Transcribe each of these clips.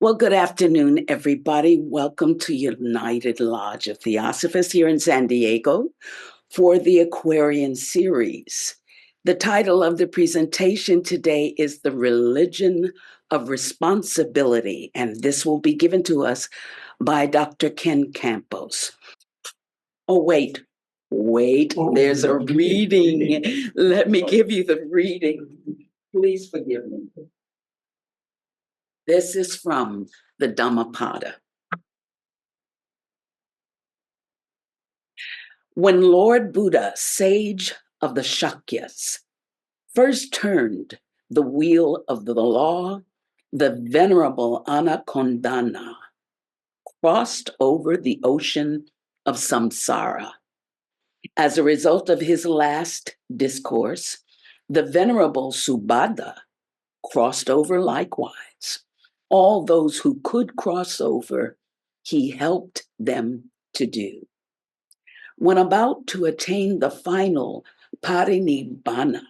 Well, good afternoon, everybody. Welcome to United Lodge of Theosophists here in San Diego for the Aquarian series. The title of the presentation today is The Religion of Responsibility, and this will be given to us by Dr. Ken Campos. Oh, wait, there's a reading. Let me give you the reading. Please forgive me. This is from the Dhammapada. When Lord Buddha, sage of the Shakyas, first turned the wheel of the law, the venerable Anakondana crossed over the ocean of samsara. As a result of his last discourse, the venerable Subhadda crossed over likewise. All those who could cross over, he helped them to do. When about to attain the final parinibbana,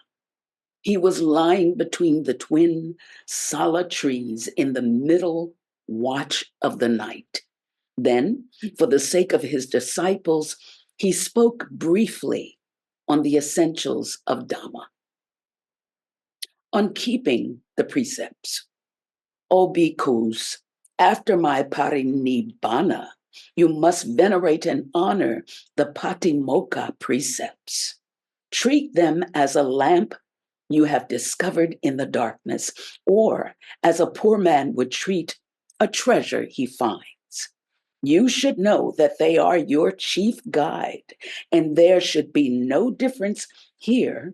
he was lying between the twin sala trees in the middle watch of the night. Then, for the sake of his disciples, he spoke briefly on the essentials of Dhamma, on keeping the precepts. O bhikkhus, after my parinibbana, you must venerate and honor the Patimokkha precepts. Treat them as a lamp you have discovered in the darkness, or as a poor man would treat a treasure he finds. You should know that they are your chief guide, and there should be no difference here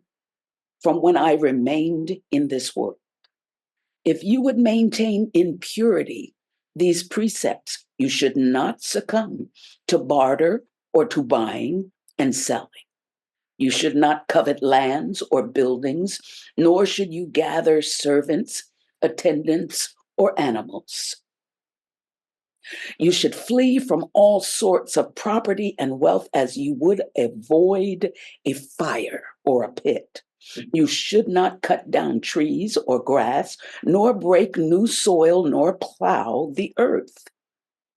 from when I remained in this world. If you would maintain in purity these precepts, you should not succumb to barter or to buying and selling. You should not covet lands or buildings, nor should you gather servants, attendants, or animals. You should flee from all sorts of property and wealth as you would avoid a fire or a pit. You should not cut down trees or grass, nor break new soil, nor plow the earth.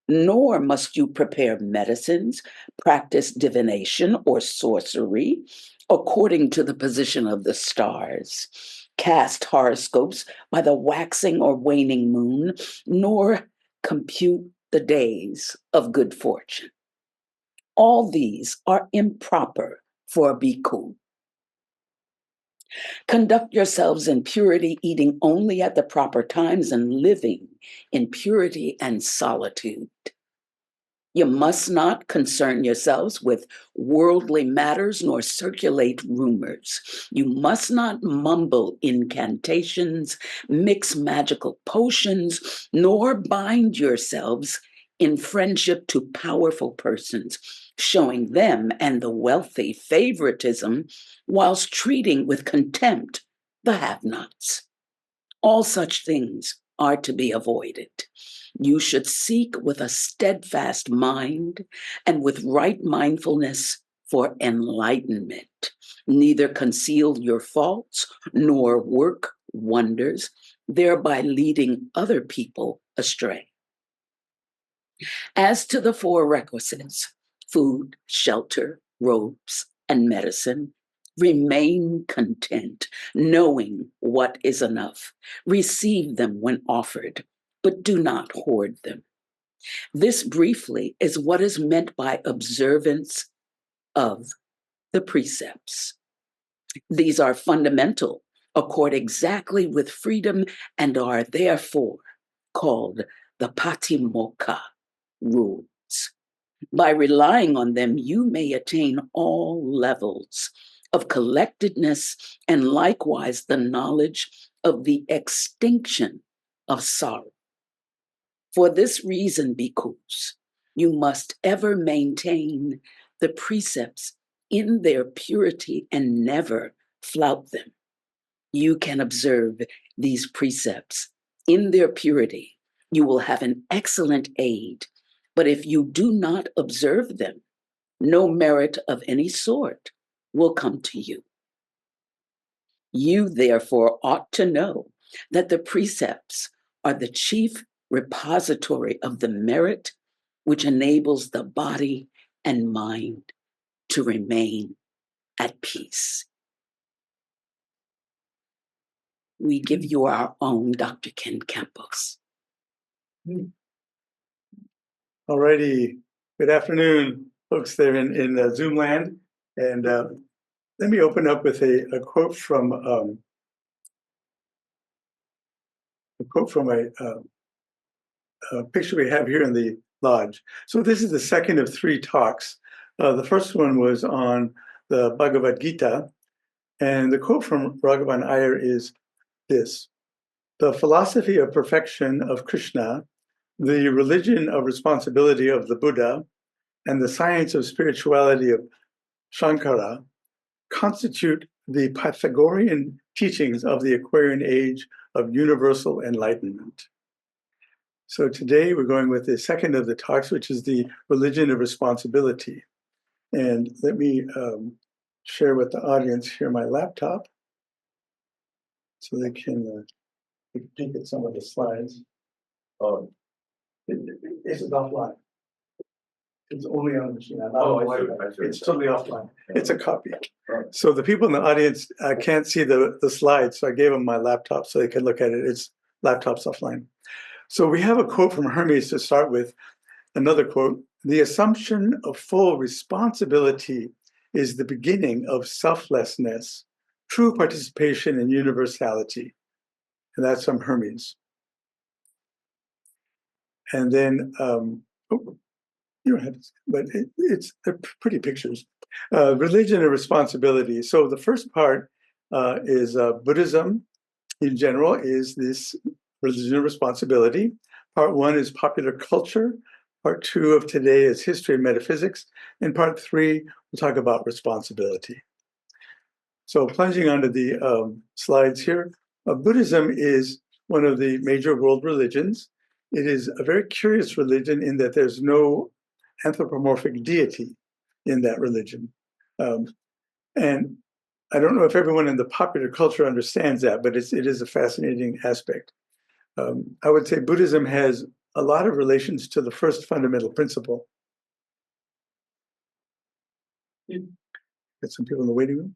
Nor must you prepare medicines, practice divination or sorcery according to the position of the stars, cast horoscopes by the waxing or waning moon, nor compute the days of good fortune. All these are improper for a bhikkhu. Conduct yourselves in purity, eating only at the proper times and living in purity and solitude. You must not concern yourselves with worldly matters nor circulate rumors. You must not mumble incantations, mix magical potions, nor bind yourselves in friendship to powerful persons, showing them and the wealthy favoritism whilst treating with contempt the have-nots. All such things are to be avoided. You should seek with a steadfast mind and with right mindfulness for enlightenment. Neither conceal your faults nor work wonders, thereby leading other people astray. As to the four requisites, food, shelter, robes, and medicine, remain content, knowing what is enough. Receive them when offered, but do not hoard them. This briefly is what is meant by observance of the precepts. These are fundamental, accord exactly with freedom, and are therefore called the Patimokkha rules. By relying on them, you may attain all levels of collectedness and likewise the knowledge of the extinction of sorrow. For this reason, bhikkhus, you must ever maintain the precepts in their purity and never flout them. You can observe these precepts in their purity. You will have an excellent aid. But if you do not observe them, no merit of any sort will come to you. You, therefore, ought to know that the precepts are the chief repository of the merit which enables the body and mind to remain at peace. We give you our own Dr. Ken Campos. All righty. Good afternoon, folks there in Zoom land. And let me open up with a quote from a picture we have here in the lodge. So this is the second of 3 talks. The first one was on the Bhagavad Gita, and the quote from Raghavan Iyer is this: "The philosophy of perfection of Krishna, the religion of responsibility of the Buddha, and the science of spirituality of Shankara constitute the Pythagorean teachings of the Aquarian age of universal enlightenment." So today we're going with the second of the talks, which is the religion of responsibility. And let me share with the audience here my laptop so they can peek at some of the slides. It's offline. It's only on the machine. It's totally offline. It's a copy. So the people in the audience can't see the slides, so I gave them my laptop so they could look at it. It's laptop's offline. So we have a quote from Hermes to start with. Another quote: "The assumption of full responsibility is the beginning of selflessness, true participation in universality." And that's from Hermes. And then, you don't have to, but they're pretty pictures. Religion and responsibility. So the first part is Buddhism in general is this religion of responsibility. Part 1 is popular culture. Part 2 of today is history and metaphysics. And part 3, we'll talk about responsibility. So plunging onto the slides here, Buddhism is one of the major world religions. It is a very curious religion in that there's no anthropomorphic deity in that religion. And I don't know if everyone in the popular culture understands that, but it is a fascinating aspect. I would say Buddhism has a lot of relations to the first fundamental principle. Got some people in the waiting room.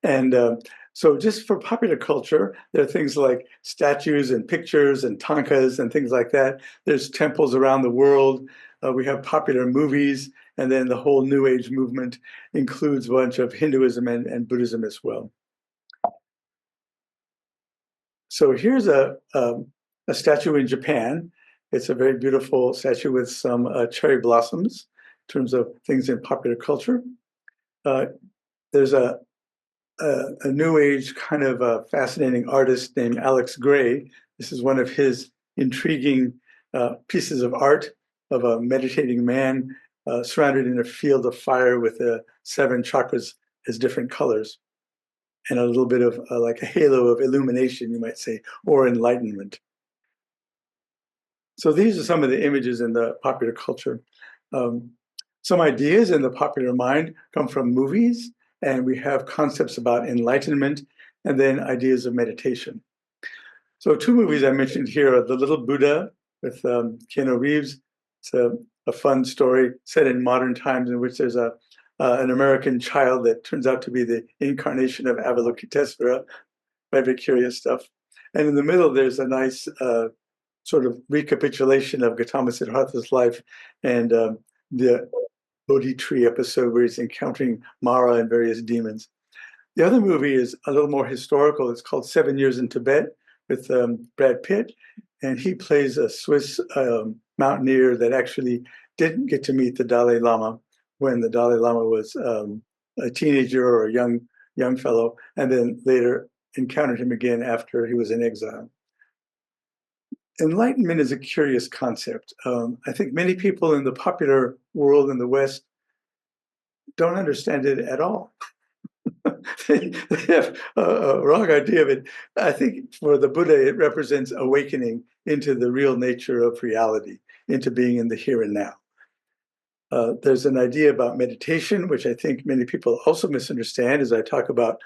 And so just for popular culture, there are things like statues and pictures and tankas and things like that. There's temples around the world. We have popular movies. And then the whole New Age movement includes a bunch of Hinduism and Buddhism as well. So here's a statue in Japan. It's a very beautiful statue with some cherry blossoms in terms of things in popular culture. There's a New Age kind of fascinating artist named Alex Gray. This is one of his intriguing pieces of art of a meditating man surrounded in a field of fire with 7 chakras as different colors, and a little bit of like a halo of illumination, you might say, or enlightenment. So these are some of the images in the popular culture. Some ideas in the popular mind come from movies, and we have concepts about enlightenment and then ideas of meditation. So 2 movies I mentioned here are The Little Buddha with Keanu Reeves. It's a fun story set in modern times in which there's an American child that turns out to be the incarnation of Avalokitesvara. Very curious stuff. And in the middle, there's a nice sort of recapitulation of Gautama Siddhartha's life and the Bodhi tree episode where he's encountering Mara and various demons. The other movie is a little more historical. It's called 7 Years in Tibet with Brad Pitt. And he plays a Swiss mountaineer that actually didn't get to meet the Dalai Lama when the Dalai Lama was a teenager or a young fellow, and then later encountered him again after he was in exile. Enlightenment is a curious concept. I think many people in the popular world in the West don't understand it at all. They have a wrong idea of it. I think for the Buddha, it represents awakening into the real nature of reality, into being in the here and now. There's an idea about meditation, which I think many people also misunderstand as I talk about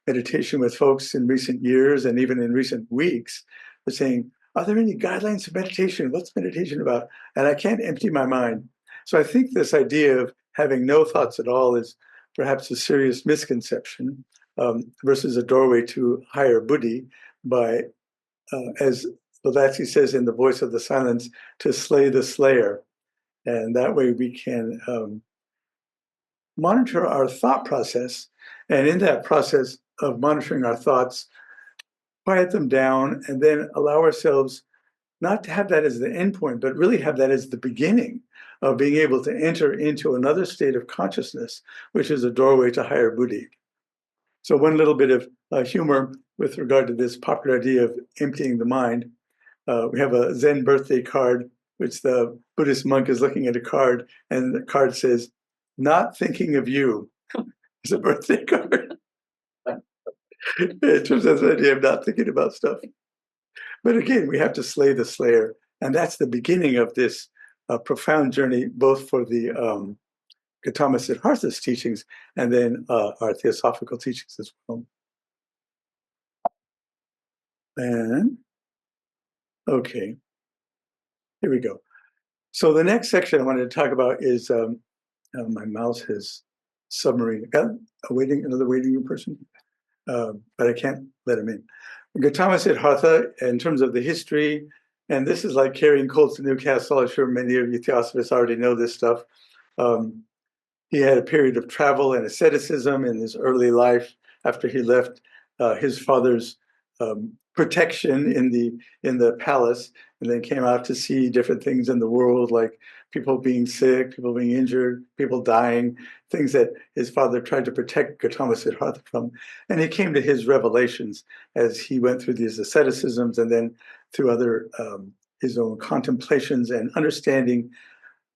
meditation with folks in recent years and even in recent weeks. They're saying, are there any guidelines for meditation? What's meditation about? And I can't empty my mind. So I think this idea of having no thoughts at all is perhaps a serious misconception, versus a doorway to higher buddhi by, as Blavatsky says in The Voice of the Silence, to slay the slayer. And that way we can monitor our thought process. And in that process of monitoring our thoughts, quiet them down, and then allow ourselves not to have that as the endpoint, but really have that as the beginning of being able to enter into another state of consciousness, which is a doorway to higher buddhi. So one little bit of humor with regard to this popular idea of emptying the mind. We have a Zen birthday card, which the Buddhist monk is looking at a card, and the card says, "Not thinking of you." It's a birthday card. In terms of the idea of not thinking about stuff. But again, we have to slay the slayer. And that's the beginning of this profound journey, both for the Gautama Siddhartha's teachings and then our theosophical teachings as well. And, okay, here we go. So the next section I wanted to talk about is, my mouse has submarine, another waiting room person, but I can't let him in. Gautama Siddhartha, in terms of the history, and this is like carrying coals to Newcastle. I'm sure many of you theosophists already know this stuff. He had a period of travel and asceticism in his early life after he left his father's protection in the palace, and then came out to see different things in the world, like people being sick, people being injured, people dying, things that his father tried to protect Gautama Siddhartha from. And he came to his revelations as he went through these asceticisms and then through other his own contemplations and understanding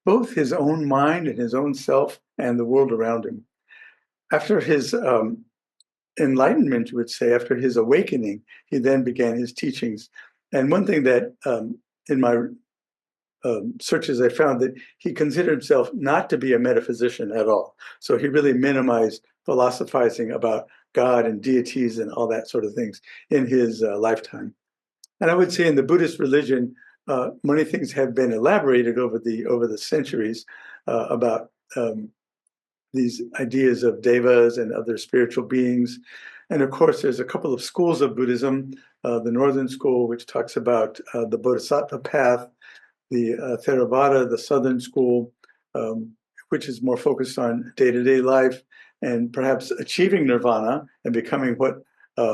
both his own mind and his own self and the world around him. After his enlightenment, you would say, after his awakening, he then began his teachings. And one thing that in my searches, I found that he considered himself not to be a metaphysician at all. So he really minimized philosophizing about God and deities and all that sort of things in his lifetime. And I would say in the Buddhist religion, many things have been elaborated over the centuries about these ideas of devas and other spiritual beings. And of course, there's a couple of schools of Buddhism, the Northern School, which talks about the Bodhisattva path, the Theravada, the Southern School, which is more focused on day-to-day life and perhaps achieving nirvana and becoming what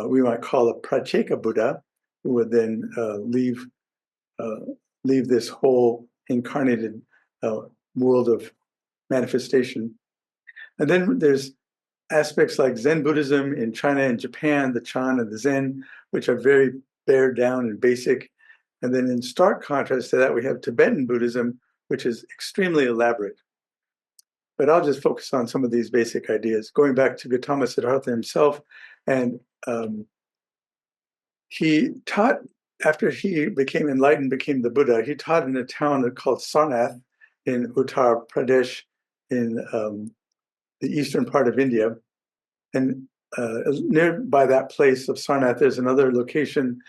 we might call a Pratyeka Buddha, who would then leave this whole incarnated world of manifestation. And then there's aspects like Zen Buddhism in China and Japan, the Chan and the Zen, which are very bared down and basic. And then in stark contrast to that, we have Tibetan Buddhism, which is extremely elaborate. But I'll just focus on some of these basic ideas. Going back to Gautama Siddhartha himself, and he taught, after he became enlightened, became the Buddha, he taught in a town called Sarnath in Uttar Pradesh in the eastern part of India. And nearby that place of Sarnath, there's another location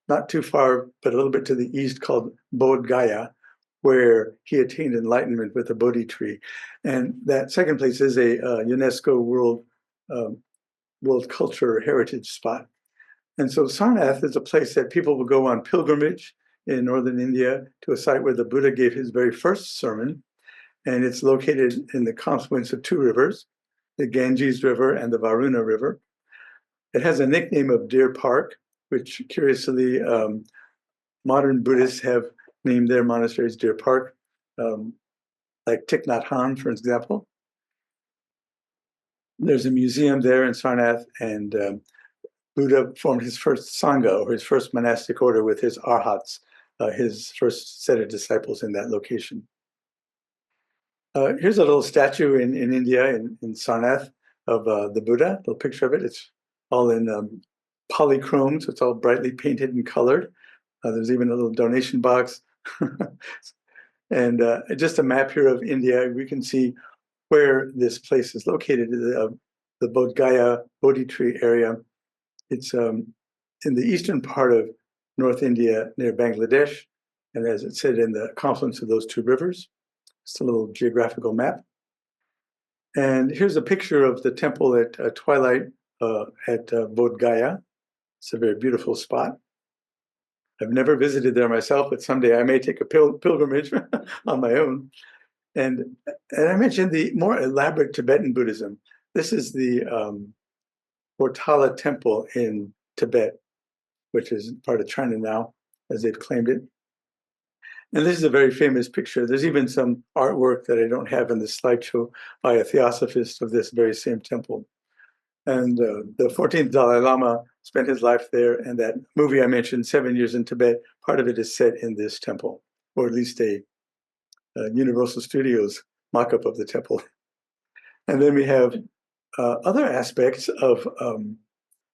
not too far, but a little bit to the east, called Bodh Gaya, where he attained enlightenment with the Bodhi tree. And that second place is a UNESCO World Culture Heritage spot. And so Sarnath is a place that people will go on pilgrimage in northern India to a site where the Buddha gave his very first sermon. And it's located in the confluence of two rivers, the Ganges River and the Varuna River. It has a nickname of Deer Park, which curiously modern Buddhists have named their monasteries Deer Park, like Thich Nhat Hanh, for example. There's a museum there in Sarnath, and Buddha formed his first Sangha, or his first monastic order, with his arhats, his first set of disciples in that location. Here's a little statue in India, in Sarnath, of the Buddha, a little picture of it. It's all in polychrome, so it's all brightly painted and colored. There's even a little donation box. And just a map here of India, we can see where this place is located, the Bodh Gaya Bodhi tree area. It's in the eastern part of North India near Bangladesh, and as it said, in the confluence of those two rivers. Just a little geographical map. And here's a picture of the temple at twilight at Bodh Gaya. It's a very beautiful spot. I've never visited there myself, but someday I may take a pilgrimage on my own. And I mentioned the more elaborate Tibetan Buddhism. This is the Potala Temple in Tibet, which is part of China now, as they've claimed it. And this is a very famous picture. There's even some artwork that I don't have in the slideshow by a theosophist of this very same temple. And the 14th Dalai Lama spent his life there. And that movie I mentioned, 7 Years in Tibet, part of it is set in this temple, or at least a Universal Studios mock-up of the temple. And then we have other aspects of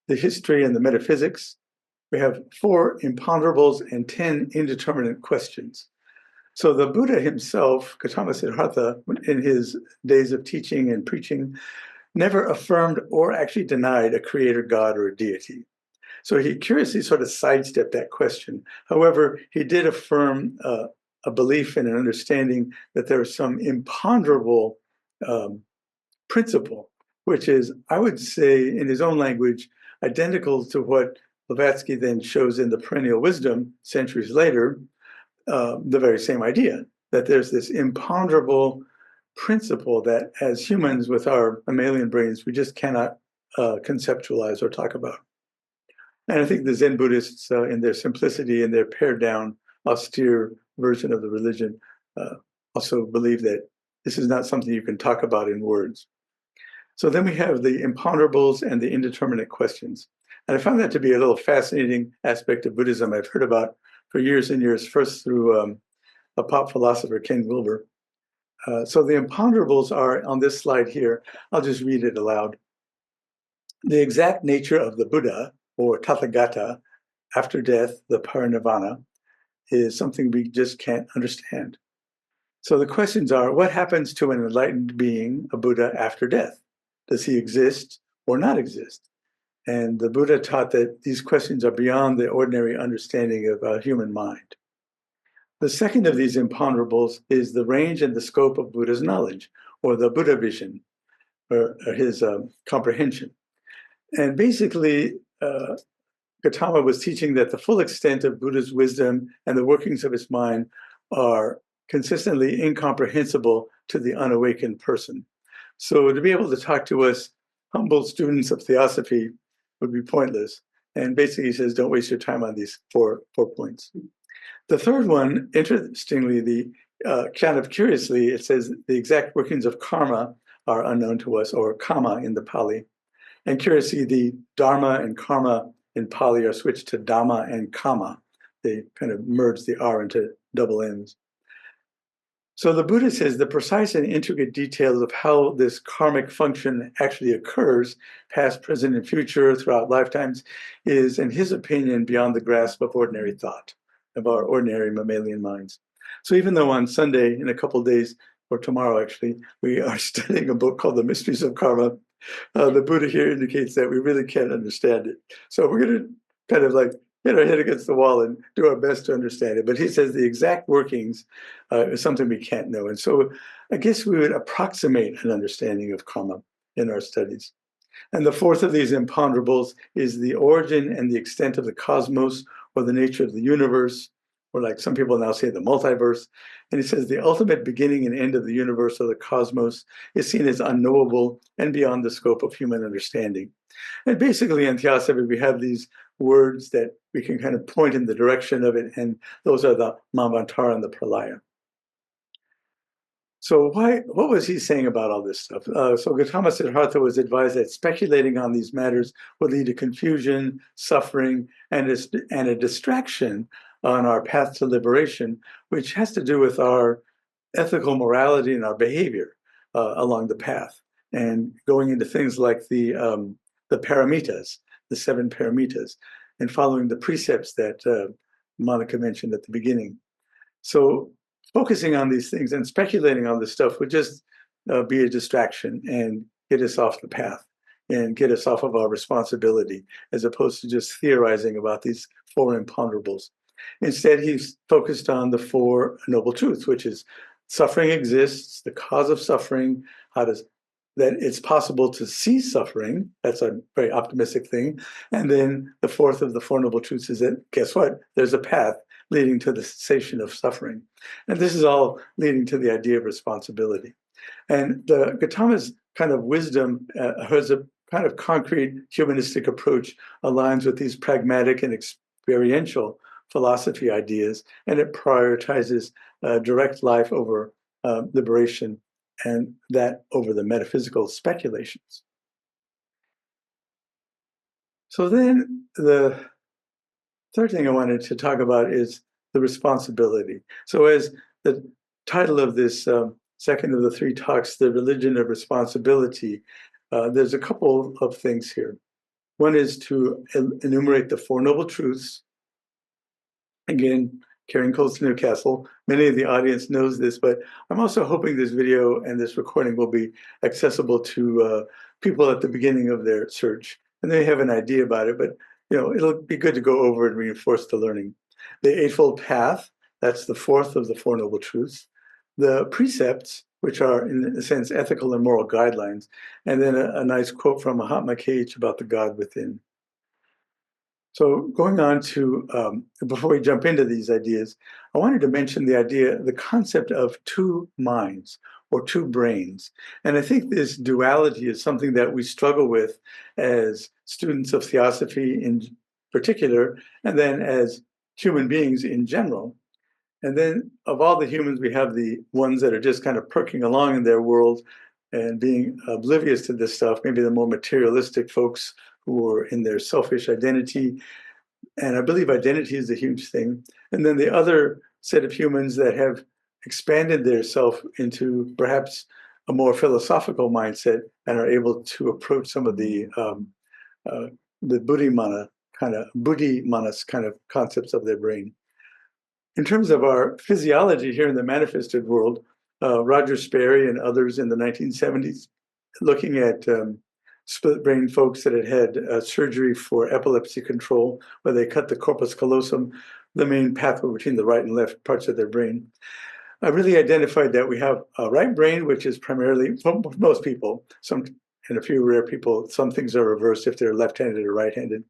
the history and the metaphysics. We have 4 imponderables and 10 indeterminate questions. So the Buddha himself, Gautama Siddhartha, in his days of teaching and preaching, never affirmed or actually denied a creator god or a deity. So he curiously sort of sidestepped that question. However, he did affirm a belief and an understanding that there is some imponderable principle, which is, I would say, in his own language, identical to what Blavatsky then shows in the Perennial Wisdom centuries later, the very same idea, that there's this imponderable principle that as humans with our mammalian brains, we just cannot conceptualize or talk about. And I think the Zen Buddhists, in their simplicity and their pared down, austere version of the religion, also believe that this is not something you can talk about in words. So then we have the imponderables and the indeterminate questions. And I found that to be a little fascinating aspect of Buddhism I've heard about for years and years, first through a pop philosopher, Ken Wilber. So the imponderables are on this slide here. I'll just read it aloud. The exact nature of the Buddha, or Tathagata, after death, the parinirvana, is something we just can't understand. So the questions are, what happens to an enlightened being, a Buddha, after death? Does he exist or not exist? And the Buddha taught that these questions are beyond the ordinary understanding of a human mind. The second of these imponderables is the range and the scope of Buddha's knowledge, or the Buddha vision, or his comprehension. And basically, Gautama was teaching that the full extent of Buddha's wisdom and the workings of his mind are consistently incomprehensible to the unawakened person. So to be able to talk to us humble students of theosophy would be pointless. And basically he says, don't waste your time on these four points. The third one, interestingly, kind of curiously, it says the exact workings of karma are unknown to us, or kama in the Pali. And curiously, the dharma and karma in Pali are switched to dhamma and kama. They kind of merge the R into double M's. So the Buddha says the precise and intricate details of how this karmic function actually occurs, past, present, and future, throughout lifetimes, is, in his opinion, beyond the grasp of ordinary thought, of our ordinary mammalian minds. So even though on Sunday, in a couple of days, or tomorrow actually, we are studying a book called The Mysteries of Karma, the Buddha here indicates that we really can't understand it. So we're going to kind of like hit our head against the wall and do our best to understand it. But he says the exact workings is something we can't know. And so I guess we would approximate an understanding of karma in our studies. And the fourth of these imponderables is the origin and the extent of the cosmos, or the nature of the universe, or like some people now say, the multiverse. And he says the ultimate beginning and end of the universe, or the cosmos, is seen as unknowable and beyond the scope of human understanding. And basically in Theosophy, we have these words that we can kind of point in the direction of it, and those are the Manvantara and the Pralaya. So what was he saying about all this stuff? So Gautama Siddhartha was advised that speculating on these matters would lead to confusion, suffering, and a distraction on our path to liberation, which has to do with our ethical morality and our behavior along the path, and going into things like the paramitas, the 7 paramitas, and following the precepts that Monica mentioned at the beginning. So focusing on these things and speculating on this stuff would just be a distraction and get us off the path and get us off of our responsibility, as opposed to just theorizing about these four imponderables. Instead, he's focused on the four noble truths, which is suffering exists, the cause of suffering, that it's possible to cease suffering. That's a very optimistic thing. And then the fourth of the Four Noble Truths is that, guess what? There's a path leading to the cessation of suffering. And this is all leading to the idea of responsibility. And the Gautama's kind of wisdom has a kind of concrete humanistic approach, aligns with these pragmatic and experiential philosophy ideas, and it prioritizes direct life over liberation, and that over the metaphysical speculations. So then the third thing I wanted to talk about is the responsibility. So as the title of this second of the three talks, The Religion of Responsibility, there's a couple of things here. One is to enumerate the Four Noble Truths. Again, Karen Coles to Newcastle. Many of the audience knows this, but I'm also hoping this video and this recording will be accessible to people at the beginning of their search, and they have an idea about it, but it'll be good to go over and reinforce the learning. The Eightfold Path, that's the fourth of the Four Noble Truths. The precepts, which are in a sense ethical and moral guidelines, and then a nice quote from Mahatma Cage about the God within. So going on to, before we jump into these ideas, I wanted to mention the concept of two minds or two brains. And I think this duality is something that we struggle with as students of theosophy in particular, and then as human beings in general. And then of all the humans, we have the ones that are just kind of perking along in their world and being oblivious to this stuff, maybe the more materialistic folks who are in their selfish identity. And I believe identity is a huge thing. And then the other set of humans that have expanded their self into perhaps a more philosophical mindset and are able to approach some of the buddhimanas kind of concepts of their brain. In terms of our physiology here in the manifested world, Roger Sperry and others in the 1970s, looking at split brain folks that had surgery for epilepsy control, where they cut the corpus callosum, the main pathway between the right and left parts of their brain. I really identified that we have a right brain, which is primarily, for most people, and a few rare people, some things are reversed if they're left-handed or right-handed.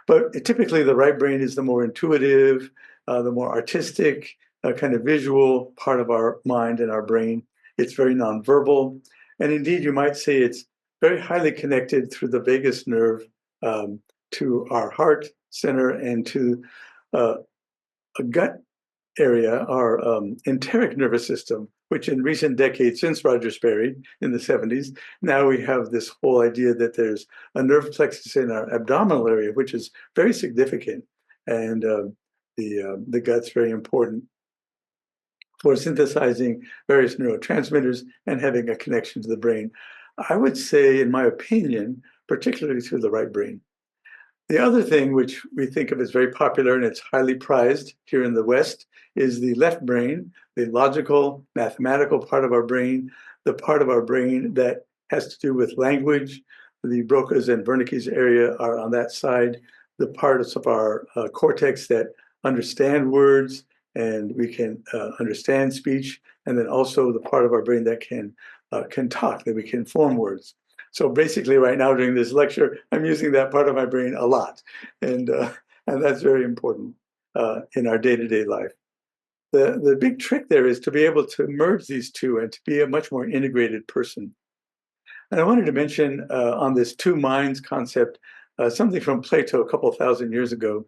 But typically the right brain is the more intuitive, the more artistic, kind of visual part of our mind and our brain. It's very nonverbal. And indeed, you might say it's very highly connected through the vagus nerve to our heart center and to a gut area, our enteric nervous system, which in recent decades, since Roger Sperry in the 70s, now we have this whole idea that there's a nerve plexus in our abdominal area, which is very significant. And the gut's very important for synthesizing various neurotransmitters and having a connection to the brain. I would say, in my opinion, particularly through the right brain. The other thing which we think of as very popular and it's highly prized here in the West is the left brain, the logical, mathematical part of our brain, the part of our brain that has to do with language. The Broca's and Wernicke's area are on that side, the parts of our cortex that understand words and we can understand speech, and then also the part of our brain that can talk, that we can form words. So basically right now during this lecture, I'm using that part of my brain a lot. And that's very important in our day-to-day life. The big trick there is to be able to merge these two and to be a much more integrated person. And I wanted to mention on this two minds concept, something from Plato a couple thousand years ago.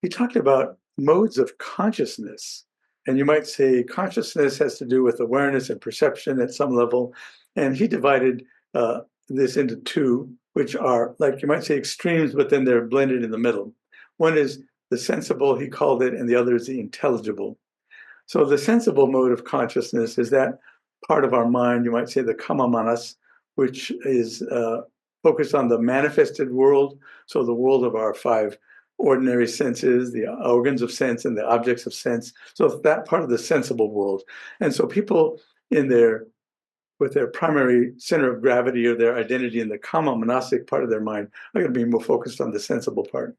He talked about modes of consciousness. And you might say consciousness has to do with awareness and perception at some level. And he divided this into two, which are, like you might say, extremes, but then they're blended in the middle. One is the sensible, he called it, and the other is the intelligible. So the sensible mode of consciousness is that part of our mind, you might say the kama manas, which is focused on the manifested world, so the world of our five ordinary senses, the organs of sense and the objects of sense. So that part of the sensible world. And so people with their primary center of gravity or their identity in the kama manasic part of their mind are going to be more focused on the sensible part.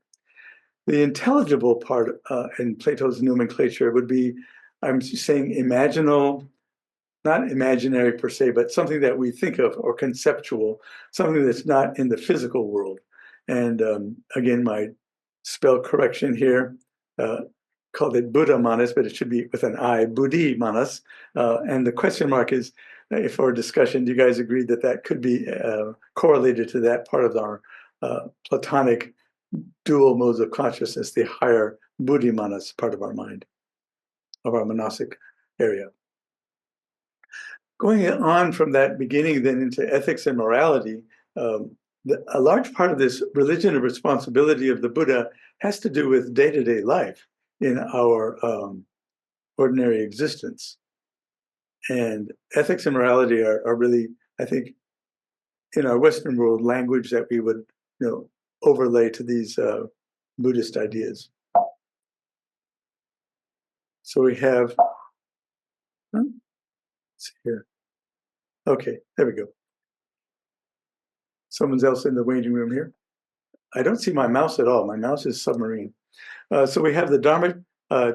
The intelligible part in Plato's nomenclature would be, I'm saying imaginal, not imaginary per se, but something that we think of, or conceptual, something that's not in the physical world. And again, my spell correction here, called it Buddha Manas, but it should be with an I, Buddhi Manas. And the question mark is, for discussion, do you guys agree that that could be correlated to that part of our Platonic dual modes of consciousness, the higher Buddhi Manas part of our mind, of our monastic area? Going on from that beginning then into ethics and morality, a large part of this religion of responsibility of the Buddha has to do with day-to-day life in our ordinary existence. And ethics and morality are really, I think, in our Western world, language that we would, overlay to these Buddhist ideas. So we have, let's see here. Okay, there we go. Someone's else in the waiting room here. I don't see my mouse at all. My mouse is submarine. So we have the Dharma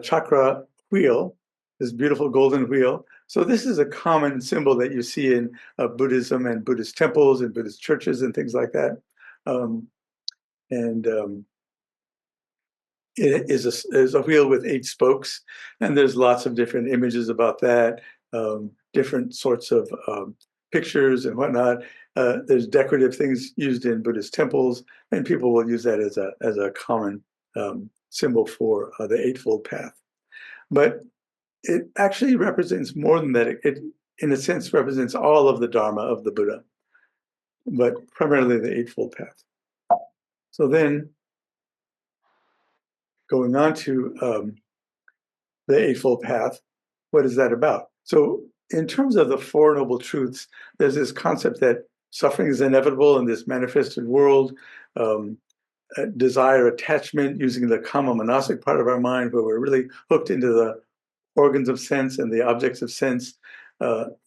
chakra wheel, this beautiful golden wheel. So this is a common symbol that you see in Buddhism and Buddhist temples and Buddhist churches and things like that. It is a wheel with 8 spokes, and there's lots of different images about that, different sorts of pictures and whatnot. There's decorative things used in Buddhist temples, and people will use that as a common symbol for the Eightfold Path. But it actually represents more than that. It, in a sense, represents all of the Dharma of the Buddha, but primarily the Eightfold Path. So then, going on to the Eightfold Path, what is that about? So in terms of the Four Noble Truths, there's this concept that suffering is inevitable in this manifested world, desire, attachment, using the kama manasic part of our mind, where we're really hooked into the organs of sense and the objects of sense,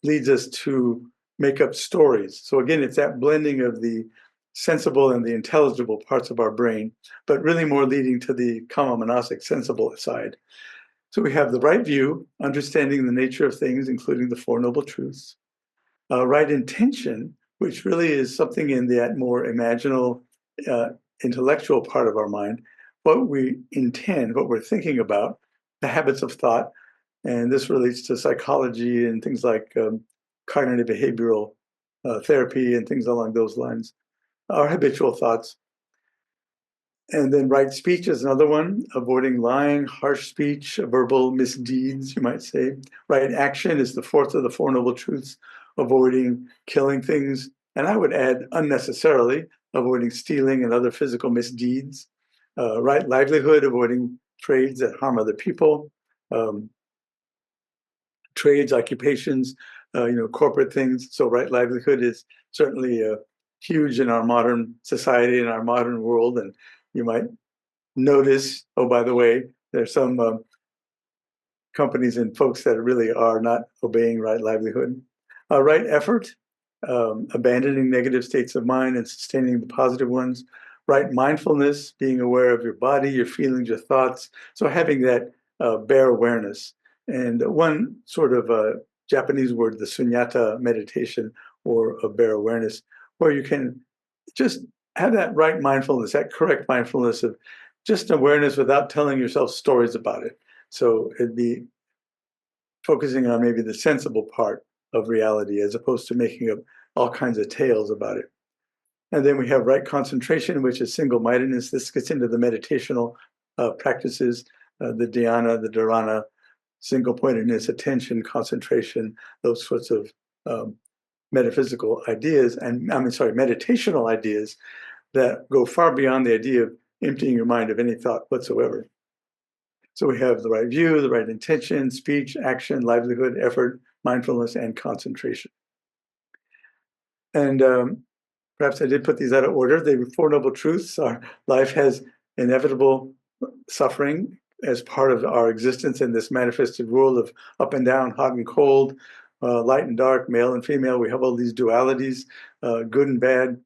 leads us to make up stories. So again, it's that blending of the sensible and the intelligible parts of our brain, but really more leading to the kama manasic, sensible side. So we have the right view, understanding the nature of things, including the Four Noble Truths. Right intention, which really is something in that more imaginal, intellectual part of our mind, what we intend, what we're thinking about, the habits of thought. And this relates to psychology and things like cognitive behavioral therapy and things along those lines, our habitual thoughts. And then right speech is another one, avoiding lying, harsh speech, verbal misdeeds, you might say. Right action is the fourth of the Four Noble Truths, avoiding killing things. And I would add unnecessarily, avoiding stealing and other physical misdeeds. Right livelihood, avoiding trades that harm other people. Trades, occupations, corporate things. So right livelihood is certainly huge in our modern society, in our modern world. And you might notice, oh, by the way, there's some companies and folks that really are not obeying right livelihood. Right effort, abandoning negative states of mind and sustaining the positive ones. Right mindfulness, being aware of your body, your feelings, your thoughts. So having that bare awareness. And one sort of Japanese word, the sunyata meditation, or a bare awareness, where you can just have that right mindfulness, that correct mindfulness of just awareness without telling yourself stories about it. So it'd be focusing on maybe the sensible part of reality as opposed to making up all kinds of tales about it. And then we have right concentration, which is single-mindedness. This gets into the meditational practices, the dhyana, the dharana, single-pointedness, attention, concentration, those sorts of metaphysical ideas, and meditational ideas that go far beyond the idea of emptying your mind of any thought whatsoever. So we have the right view, the right intention, speech, action, livelihood, effort, mindfulness, and concentration. And perhaps I did put these out of order. The Four Noble Truths are: life has inevitable suffering as part of our existence in this manifested world of up and down, hot and cold, light and dark, male and female. We have all these dualities, good and bad.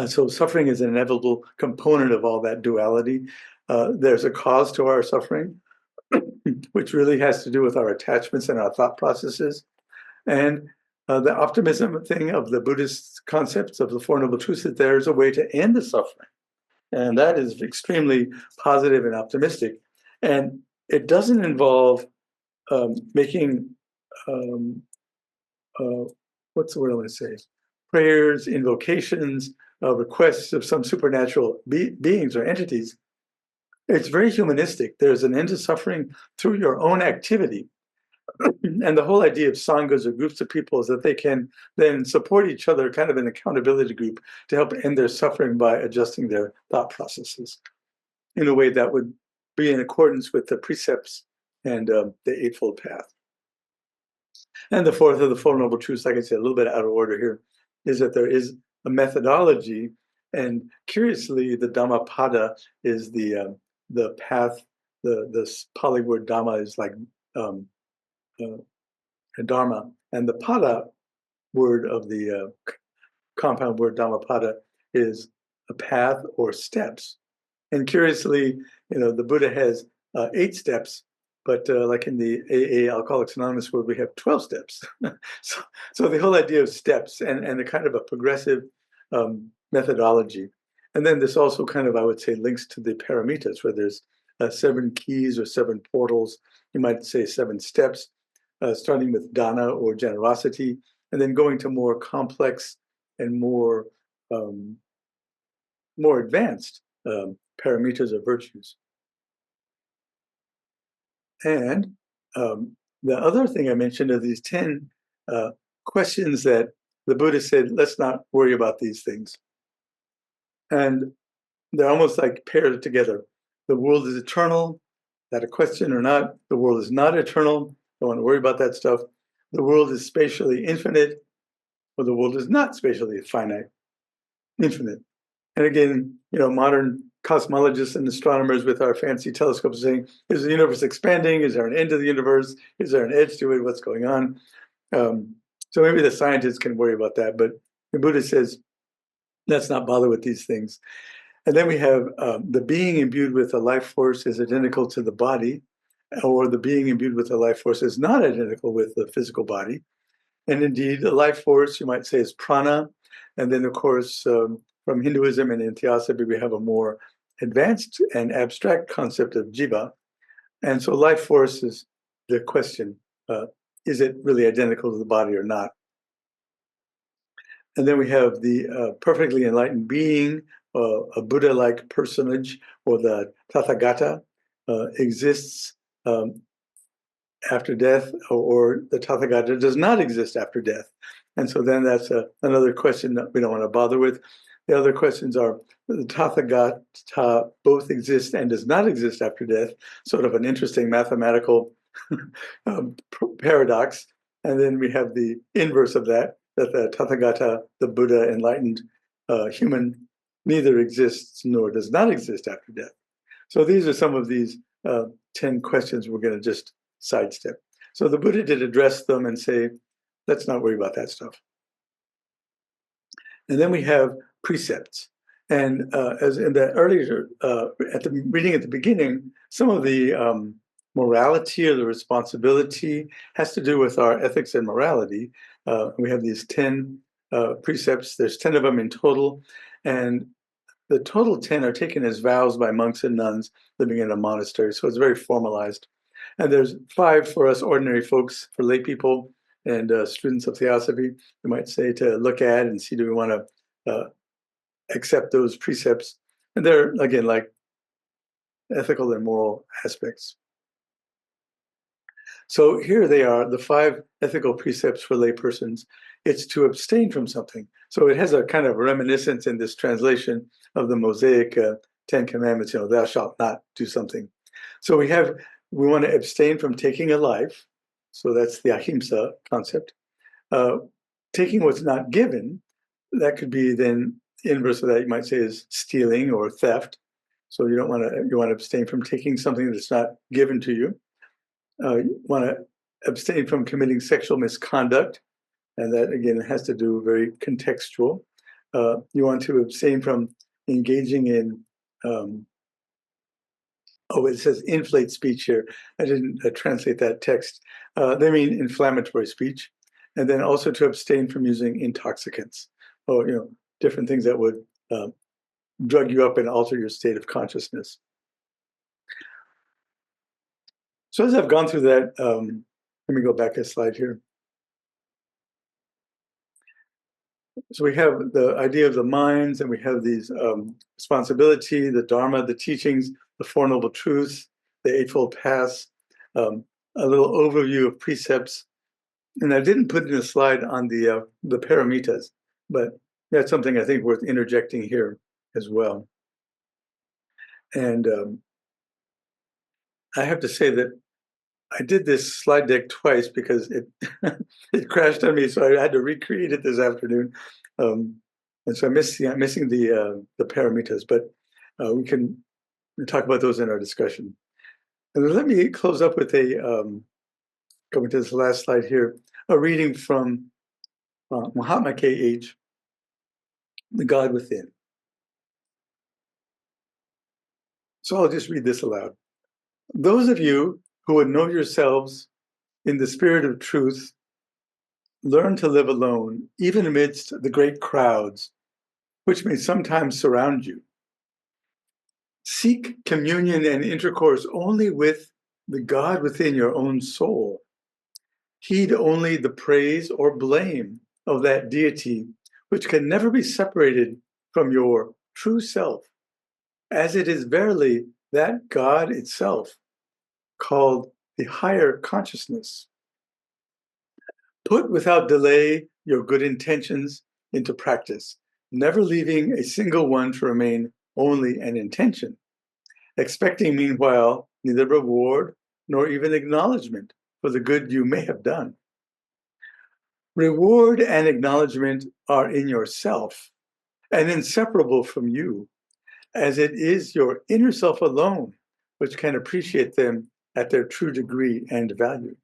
So suffering is an inevitable component of all that duality. There's a cause to our suffering, which really has to do with our attachments and our thought processes. And the optimism thing of the Buddhist concepts of the Four Noble Truths, that there's a way to end the suffering. And that is extremely positive and optimistic. And it doesn't involve making, what's the word I want to say? Prayers, invocations, requests of some supernatural beings or entities. It's very humanistic. There's an end to suffering through your own activity. And the whole idea of sanghas or groups of people is that they can then support each other, kind of an accountability group, to help end their suffering by adjusting their thought processes in a way that would be in accordance with the precepts and the Eightfold Path. And the fourth of the Four Noble Truths, like I said, a little bit out of order here, is that there is a methodology. And curiously, the Dhammapada is the path. The Pali word Dhamma is like Dharma, and the Pada word of the compound word Dhammapada is a path or steps. And curiously, the Buddha has 8 steps, but like in the AA Alcoholics Anonymous world, we have 12 steps. so the whole idea of steps and a kind of a progressive methodology. And then this also kind of, I would say, links to the paramitas, where there's 7 keys or 7 portals. You might say 7 steps, starting with dana or generosity, and then going to more complex and more advanced paramitas or virtues. And the other thing I mentioned are these 10 questions that the Buddha said, let's not worry about these things. And they're almost like paired together. The world is eternal, that a question or not. The world is not eternal. Don't want to worry about that stuff. The world is spatially infinite, or the world is not spatially finite, infinite. And again, modern cosmologists and astronomers with our fancy telescopes saying, is the universe expanding? Is there an end to the universe? Is there an edge to it? What's going on? So maybe the scientists can worry about that, but the Buddha says, let's not bother with these things. And then we have the being imbued with a life force is identical to the body, or the being imbued with a life force is not identical with the physical body. And indeed, the life force, you might say, is prana. And then, of course, from Hinduism and in Theosophy, we have a more advanced and abstract concept of jiva. And so life force is the question, is it really identical to the body or not? And then we have the perfectly enlightened being, a Buddha-like personage, or the Tathagata, exists after death, or the Tathagata does not exist after death. And so then that's another question that we don't want to bother with. The other questions are, the Tathagata both exist and does not exist after death, sort of an interesting mathematical paradox. And then we have the inverse of that the Tathagata, the Buddha, enlightened human, neither exists nor does not exist after death. So these are some of these 10 questions we're going to just sidestep. So the Buddha did address them and say, let's not worry about that stuff. And then we have precepts. And as in the earlier, at the reading at the beginning, some of the morality or the responsibility has to do with our ethics and morality. We have these 10 precepts. There's 10 of them in total. And the total 10 are taken as vows by monks and nuns living in a monastery. So it's very formalized. And there's 5 for us ordinary folks, for lay people and students of Theosophy, you might say, to look at and see, do we want to accept those precepts? And they're, again, like ethical and moral aspects. So here they are, the 5 ethical precepts for laypersons. It's to abstain from something. So it has a kind of reminiscence in this translation of the Mosaic 10 Commandments, thou shalt not do something. So we want to abstain from taking a life. So that's the ahimsa concept. Taking what's not given, that could be then inverse of that, you might say, is stealing or theft. So you want to abstain from taking something that's not given to you. You want to abstain from committing sexual misconduct, and that again has to do very contextual. you want to abstain from engaging in, it says inflate speech here. I didn't translate that text. They mean inflammatory speech. And then also to abstain from using intoxicants or, different things that would drug you up and alter your state of consciousness. So as I've gone through that, let me go back a slide here. So we have the idea of the minds, and we have these responsibility, the Dharma, the teachings, the Four Noble Truths, the Eightfold Paths, a little overview of precepts. And I didn't put in a slide on the paramitas, but that's something I think worth interjecting here as well. And I have to say that I did this slide deck twice because it it crashed on me, so I had to recreate it this afternoon, and so I'm missing the paramitas, but we can talk about those in our discussion. And let me close up with going to this last slide here, a reading from Mahatma K.H., The God Within. So I'll just read this aloud. Those of you who would know yourselves in the spirit of truth, learn to live alone, even amidst the great crowds, which may sometimes surround you. Seek communion and intercourse only with the God within your own soul. Heed only the praise or blame of that deity, which can never be separated from your true self, as it is verily that God itself, called the higher consciousness. Put without delay your good intentions into practice, never leaving a single one to remain only an intention, expecting meanwhile neither reward nor even acknowledgement for the good you may have done. Reward and acknowledgement are in yourself and inseparable from you, as it is your inner self alone which can appreciate them at their true degree and value.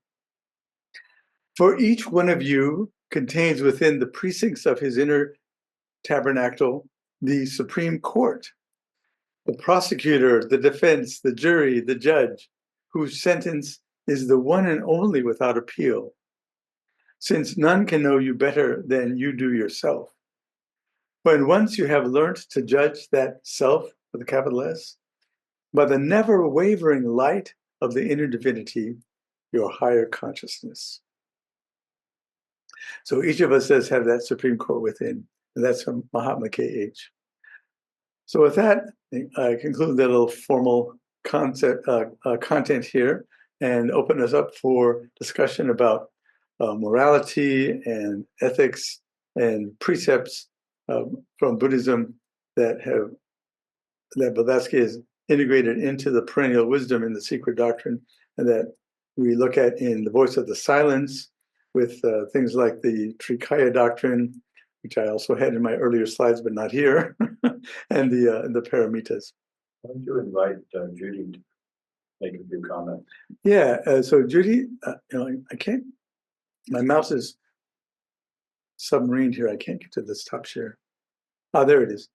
For each one of you contains within the precincts of his inner tabernacle the Supreme Court, the prosecutor, the defense, the jury, the judge, whose sentence is the one and only without appeal, since none can know you better than you do yourself. When once you have learnt to judge that self, with a capital S, by the never wavering light of the inner divinity, your higher consciousness. So each of us does have that Supreme Court within, and that's from Mahatma K.H. So with that, I conclude that little formal content here and open us up for discussion about morality and ethics and precepts from Buddhism that Blavatsky has integrated into the perennial wisdom in the secret doctrine, and that we look at in the Voice of the Silence with things like the Trikaya doctrine, which I also had in my earlier slides, but not here, and the Paramitas. Why don't you invite Judy to make a few comments? Yeah, so Judy, I can't, my mouse is submarined here. I can't get to this top share. Oh, there it is.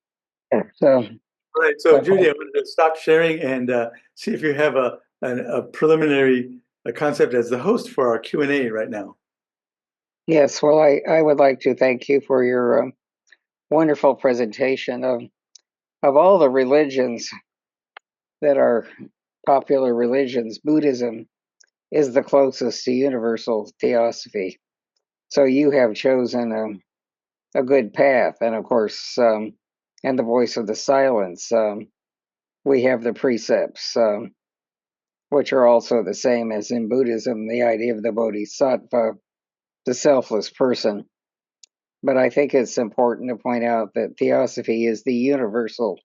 So, All right, so Judy, I'm going to stop sharing and see if you have a preliminary concept as the host for our Q&A right now. yes, well, I would like to thank you for your wonderful presentation of all the religions that are popular religions. Buddhism is the closest to universal theosophy. So you have chosen a good path. And of course, and the Voice of the Silence, we have the precepts, which are also the same as in Buddhism, the idea of the bodhisattva, the selfless person. But I think it's important to point out that theosophy is the universal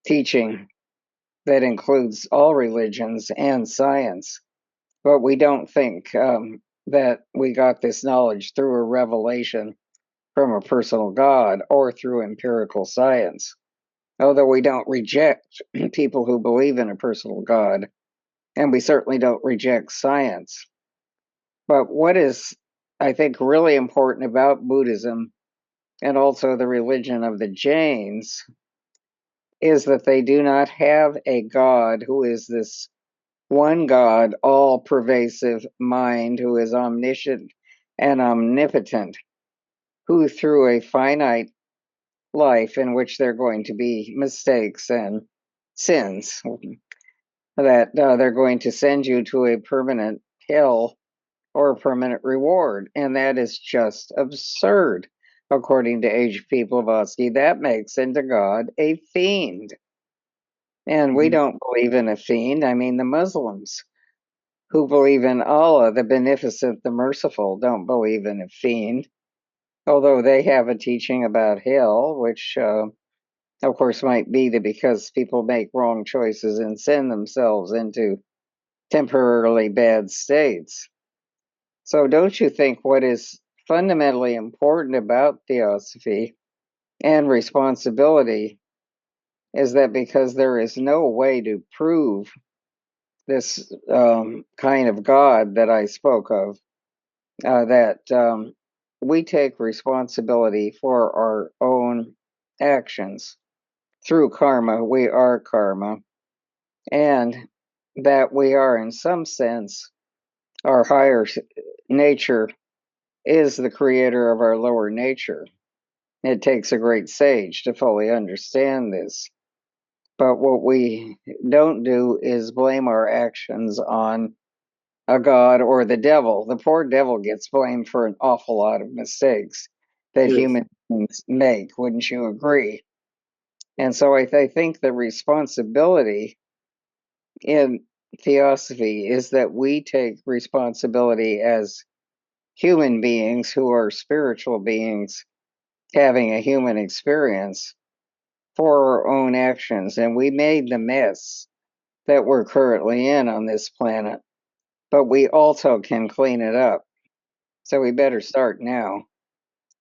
teaching that includes all religions and science. But we don't think that we got this knowledge through a revelation from a personal God or through empirical science. Although we don't reject people who believe in a personal God, and we certainly don't reject science. But what is, I think, really important about Buddhism and also the religion of the Jains, is that they do not have a God who is this one God, all pervasive mind, who is omniscient and omnipotent, who through a finite life in which there are going to be mistakes and sins, that they're going to send you to a permanent hell or a permanent reward. And that is just absurd, according to H.P. Blavatsky. That makes into God a fiend. And we Mhm. don't believe in a fiend. I mean, the Muslims who believe in Allah, the Beneficent, the Merciful, don't believe in a fiend, although they have a teaching about hell, which, of course, might be that because people make wrong choices and send themselves into temporarily bad states. So, don't you think what is fundamentally important about theosophy and responsibility is that because there is no way to prove this kind of God that I spoke of, that we take responsibility for our own actions through karma. We are karma, and that we are, in some sense, our higher nature is the creator of our lower nature. It takes a great sage to fully understand this. But what we don't do is blame our actions on a god or the devil. The poor devil gets blamed for an awful lot of mistakes that Yes. human beings make. Wouldn't you agree? And so I think the responsibility in theosophy is that we take responsibility as human beings who are spiritual beings having a human experience for our own actions. And we made the mess that we're currently in on this planet, but we also can clean it up. So we better start now.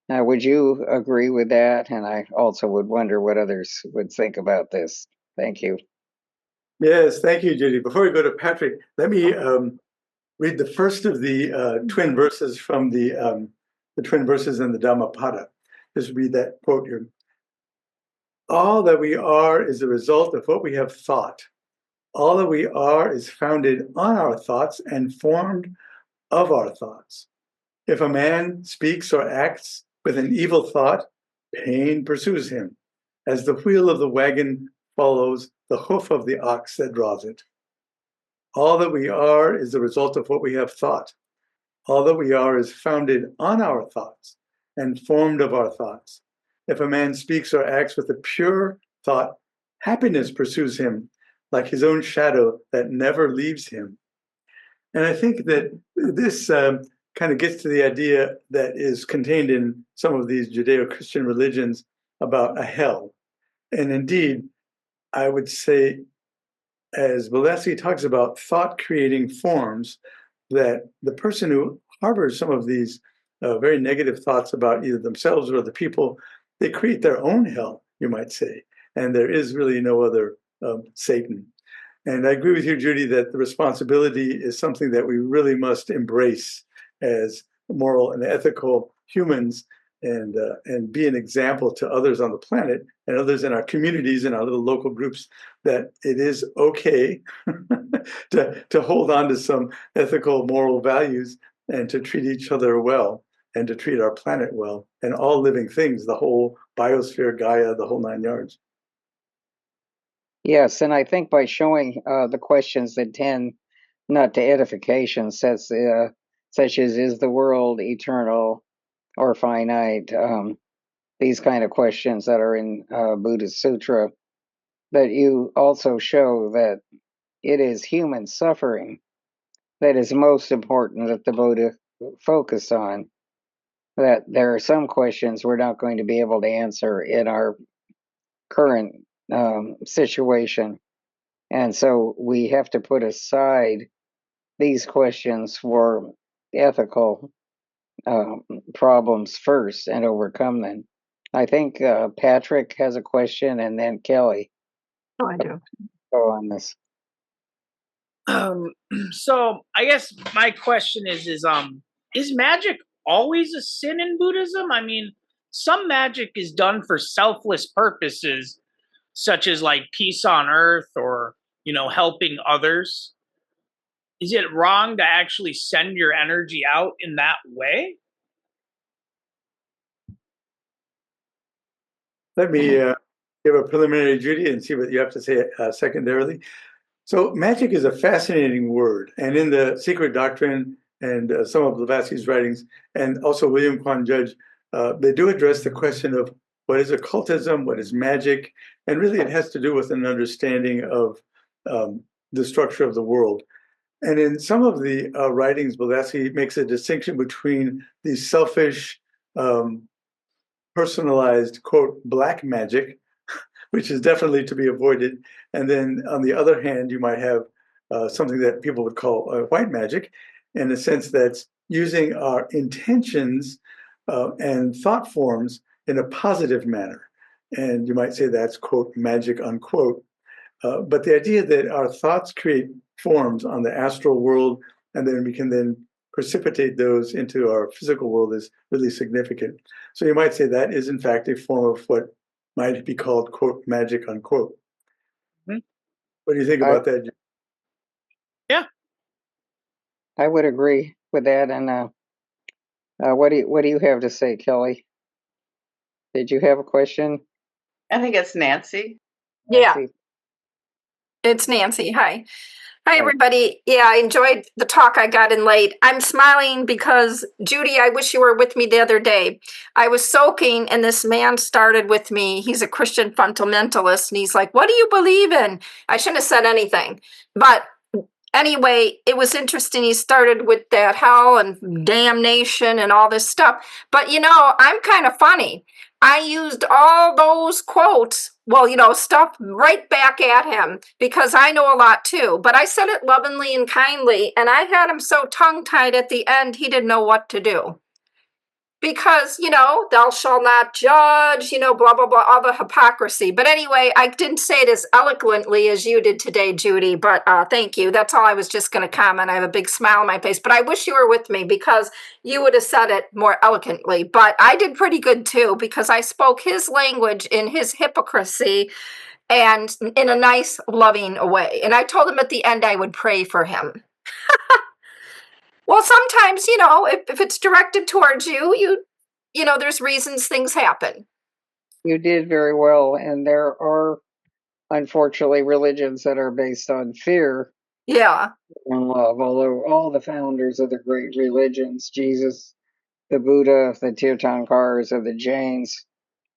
Now, would you agree with that? And I also would wonder what others would think about this. Thank you. Yes, thank you, Judy. Before we go to Patrick, let me read the first of the twin verses from the twin verses in the Dhammapada. Just read that quote here. All that we are is the result of what we have thought. All that we are is founded on our thoughts and formed of our thoughts. If a man speaks or acts with an evil thought, pain pursues him, as the wheel of the wagon follows the hoof of the ox that draws it. All that we are is the result of what we have thought. All that we are is founded on our thoughts and formed of our thoughts. If a man speaks or acts with a pure thought, happiness pursues him like his own shadow that never leaves him. And I think that this kind of gets to the idea that is contained in some of these Judeo-Christian religions about a hell. And indeed, I would say, as Blavatsky talks about thought creating forms, that the person who harbors some of these very negative thoughts about either themselves or other people, they create their own hell, you might say. And there is really no other Satan. And I agree with you, Judy, that the responsibility is something that we really must embrace as moral and ethical humans, and be an example to others on the planet and others in our communities and our little local groups, that it is okay to hold on to some ethical, moral values and to treat each other well and to treat our planet well and all living things, the whole biosphere, Gaia, the whole 9 yards. Yes, and I think by showing the questions that tend not to edification, such as is the world eternal or finite, these kind of questions that are in Buddhist Sutra, that you also show that it is human suffering that is most important that the Buddha focused on. That there are some questions we're not going to be able to answer in our current situation. And so we have to put aside these questions for ethical problems first and overcome them. I think Patrick has a question, and then Kelly. Oh, I do. Go on this. So I guess my question is magic always a sin in Buddhism? I mean, some magic is done for selfless purposes, such as like peace on earth or, helping others. Is it wrong to actually send your energy out in that way? Let me give a preliminary, Judy, and see what you have to say secondarily. So magic is a fascinating word. And in the Secret Doctrine and some of Blavatsky's writings, and also William Quan Judge, they do address the question of what is occultism, what is magic, and really it has to do with an understanding of the structure of the world. And in some of the writings, Blavatsky makes a distinction between the selfish, personalized, quote, black magic, which is definitely to be avoided. And then on the other hand, you might have something that people would call white magic, in a sense that's using our intentions and thought forms in a positive manner. And you might say that's, quote, magic, unquote. But the idea that our thoughts create forms on the astral world, and then we can then precipitate those into our physical world is really significant. So you might say that is in fact a form of what might be called, quote, magic, unquote. Mm-hmm. What do you think about that? Yeah. I would agree with that. And what do you have to say, Kelly? Did you have a question? I think it's Nancy. Yeah, Nancy? it's Nancy. Hi. Hi, Hi. everybody. Yeah, I enjoyed the talk. I got in late. I'm smiling because, Judy, I wish you were with me the other day. I was soaking, and this man started with me. He's a Christian fundamentalist, and he's like, "What do you believe in?" I shouldn't have said anything. But anyway, it was interesting. He started with that hell and damnation and all this stuff. But, I'm kind of funny. I used all those quotes, stuff right back at him because I know a lot too. But I said it lovingly and kindly, and I had him so tongue-tied at the end, he didn't know what to do. Because, thou shalt not judge, blah, blah, blah, all the hypocrisy. But anyway, I didn't say it as eloquently as you did today, Judy, but thank you. That's all I was just going to comment. I have a big smile on my face, but I wish you were with me because you would have said it more eloquently. But I did pretty good too because I spoke his language in his hypocrisy and in a nice, loving way. And I told him at the end I would pray for him. Well, sometimes, if it's directed towards you, there's reasons things happen. You did very well. And there are, unfortunately, religions that are based on fear Yeah. and love. Although all the founders of the great religions, Jesus, the Buddha, the Tirthankars, or the Jains,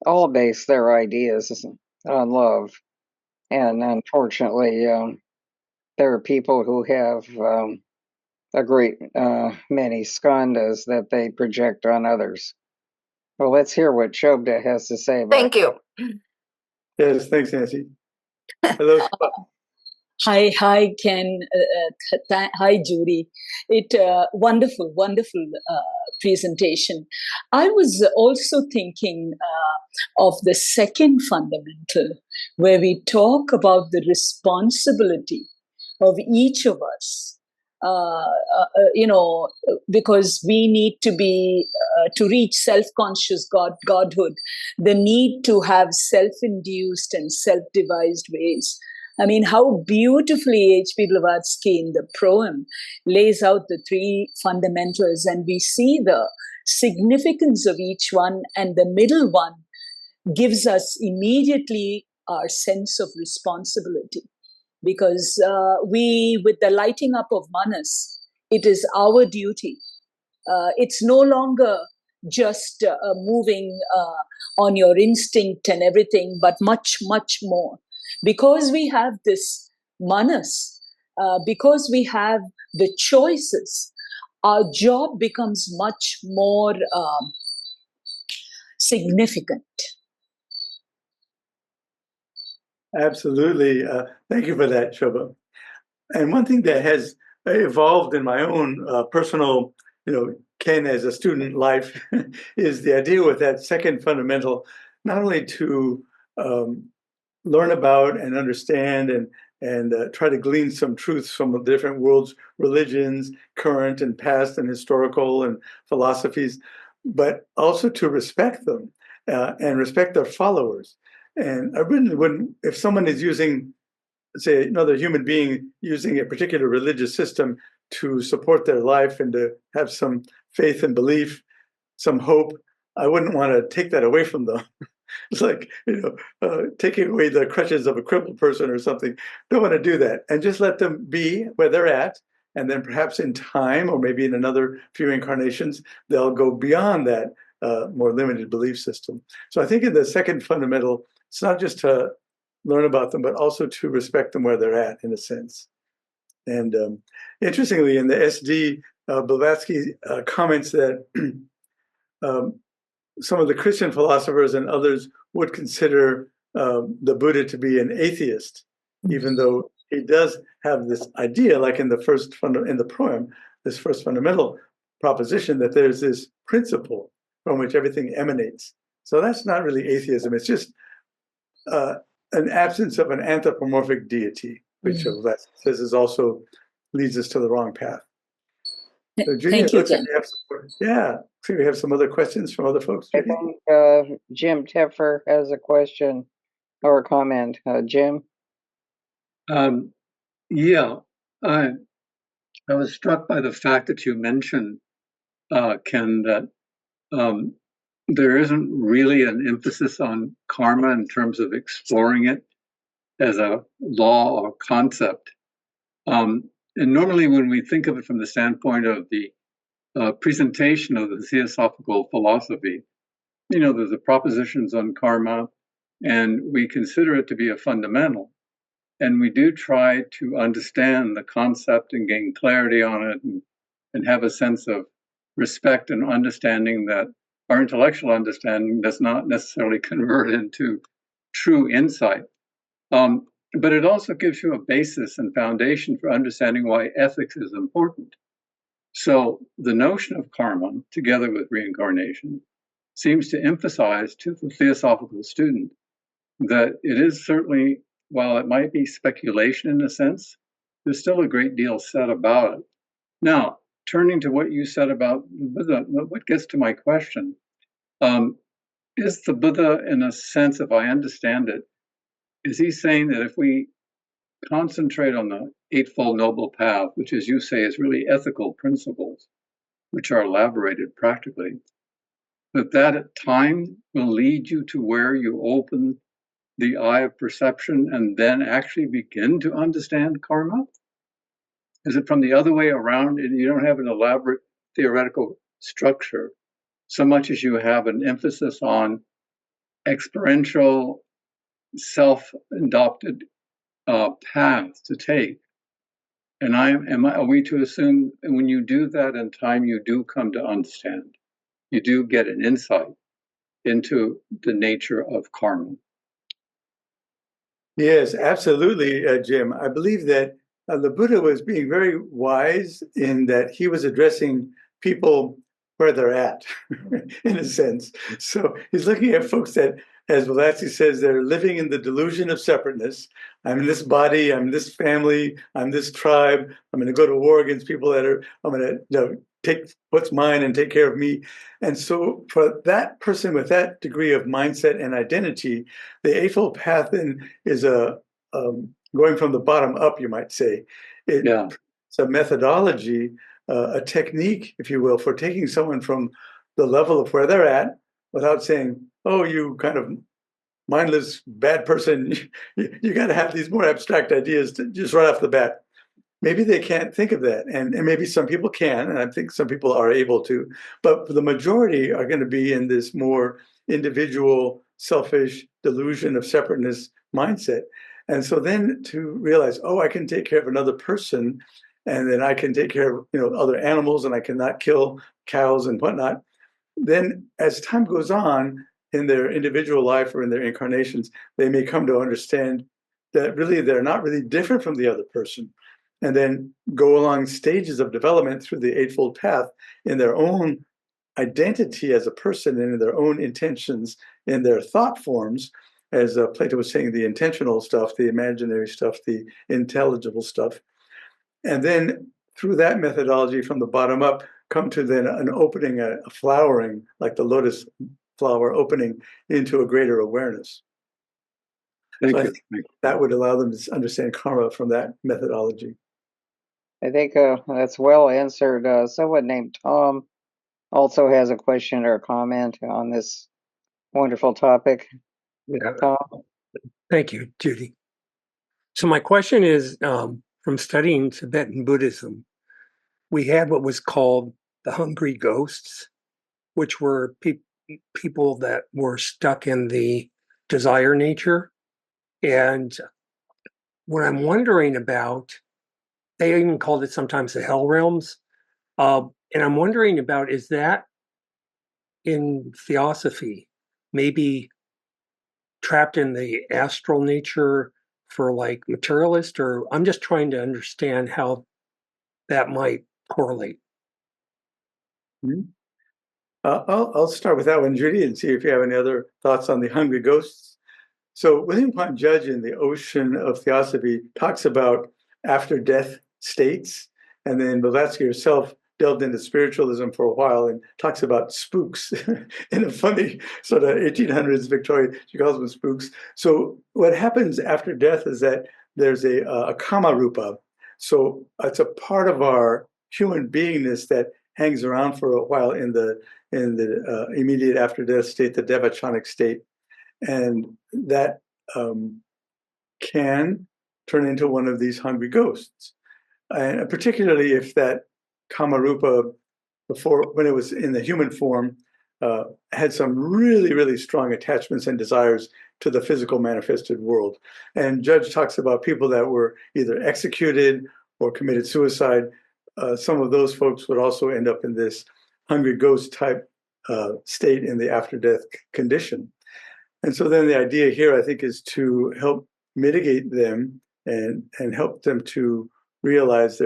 all base their ideas on love. And unfortunately, there are people who have a great many skandhas that they project on others. Well, let's hear what Shobda has to say about Thank you. Yes, thanks, Nancy. Hello. Hi, Ken. Hi, Judy. Wonderful presentation. I was also thinking of the second fundamental, where we talk about the responsibility of each of us. Because we need to be to reach self-conscious godhood, the need to have self-induced and self-devised ways. I mean, how beautifully H.P. Blavatsky in the proem lays out the three fundamentals, and we see the significance of each one, and the middle one gives us immediately our sense of responsibility. Because with the lighting up of Manas, it is our duty. It's no longer just moving on your instinct and everything, but much, much more. Because we have this Manas, because we have the choices, our job becomes much more significant. Absolutely. Thank you for that, Shobha. And one thing that has evolved in my own personal, Ken as a student life is the idea with that second fundamental, not only to learn about and understand and try to glean some truths from the different worlds, religions, current and past and historical and philosophies, but also to respect them. and respect their followers. And I really wouldn't, if someone is using, say, another human being using a particular religious system to support their life and to have some faith and belief, some hope, I wouldn't want to take that away from them. It's like, taking away the crutches of a crippled person or something. Don't want to do that. And just let them be where they're at. And then perhaps in time, or maybe in another few incarnations, they'll go beyond that more limited belief system. So I think in the second fundamental, it's not just to learn about them, but also to respect them where they're at, in a sense. And interestingly, in the SD, Blavatsky comments that some of the Christian philosophers and others would consider the Buddha to be an atheist, even though he does have this idea, like in the poem, this first fundamental proposition, that there's this principle from which everything emanates. So that's not really atheism. It's just an absence of an anthropomorphic deity, which Blavatsky says is also leads us to the wrong path. So, Judy, Thank you, looks like Ken. we have so we have some other questions from other folks. I Judy? think Jim Teffer has a question or a comment. Jim? Yeah, I was struck by the fact that you mentioned, Ken, that there isn't really an emphasis on karma in terms of exploring it as a law or concept. And normally when we think of it from the standpoint of the presentation of the theosophical philosophy, there's the propositions on karma, and we consider it to be a fundamental. And we do try to understand the concept and gain clarity on it, and have a sense of respect and understanding that our intellectual understanding does not necessarily convert into true insight. But it also gives you a basis and foundation for understanding why ethics is important. So the notion of karma, together with reincarnation, seems to emphasize to the theosophical student that it is certainly, while it might be speculation in a sense, there's still a great deal said about it. Now, turning to what you said about the Buddha, what gets to my question, is the Buddha, in a sense, if I understand it, is he saying that if we concentrate on the Eightfold Noble Path, which, as you say, is really ethical principles, which are elaborated practically, that at times will lead you to where you open the eye of perception and then actually begin to understand karma? Is it from the other way around, and you don't have an elaborate theoretical structure so much as you have an emphasis on experiential, self-adopted paths to take? And are we to assume that when you do that in time, you do come to understand, you do get an insight into the nature of karma? Yes, absolutely, Jim. I believe that the Buddha was being very wise in that he was addressing people where they're at, in a sense. So he's looking at folks that, as Blavatsky says, they're living in the delusion of separateness. I'm in this body, I'm in this family, I'm this tribe. I'm going to go to war against people I'm going to take what's mine and take care of me. And so for that person with that degree of mindset and identity, the Eightfold Path then is going from the bottom up, you might say. It's a methodology, a technique, if you will, for taking someone from the level of where they're at without saying, oh, you kind of mindless, bad person, you got to have these more abstract ideas to just right off the bat. Maybe they can't think of that, and maybe some people can, and I think some people are able to, but the majority are going to be in this more individual, selfish delusion of separateness mindset. And so then to realize, oh, I can take care of another person, and then I can take care of other animals, and I cannot kill cows and whatnot. Then as time goes on in their individual life or in their incarnations, they may come to understand that really they're not really different from the other person, and then go along stages of development through the Eightfold Path in their own identity as a person and in their own intentions, in their thought forms, as Plato was saying, the intentional stuff, the imaginary stuff, the intelligible stuff. And then through that methodology from the bottom up, come to then an opening, a flowering, like the lotus flower opening into a greater awareness. Thank So I you. think that would allow them to understand karma from that methodology. I think that's well answered. Someone named Tom also has a question or a comment on this wonderful topic. Yeah, Tom? thank you, Judy. So my question is, from studying Tibetan Buddhism, we had what was called the hungry ghosts, which were people that were stuck in the desire nature. And what I'm wondering about, they even called it sometimes the hell realms. And I'm wondering about, is that in theosophy, maybe trapped in the astral nature for like materialist, or I'm just trying to understand how that might correlate. I'll start with that one, Judy, and see if you have any other thoughts on the hungry ghosts. So William Pont Judge in The Ocean of Theosophy talks about after-death states, and then Blavatsky herself delved into spiritualism for a while and talks about spooks in a funny sort of 1800s Victorian, she calls them spooks. So what happens after death is that there's a kama rupa. So it's a part of our human beingness that hangs around for a while in the immediate after death state, the devachanic state. And that can turn into one of these hungry ghosts. And particularly if that Kamarupa, when it was in the human form, had some really, really strong attachments and desires to the physical manifested world. And Judge talks about people that were either executed or committed suicide. Some of those folks would also end up in this hungry ghost type state in the after-death condition. And so then the idea here, I think, is to help mitigate them and help them to realize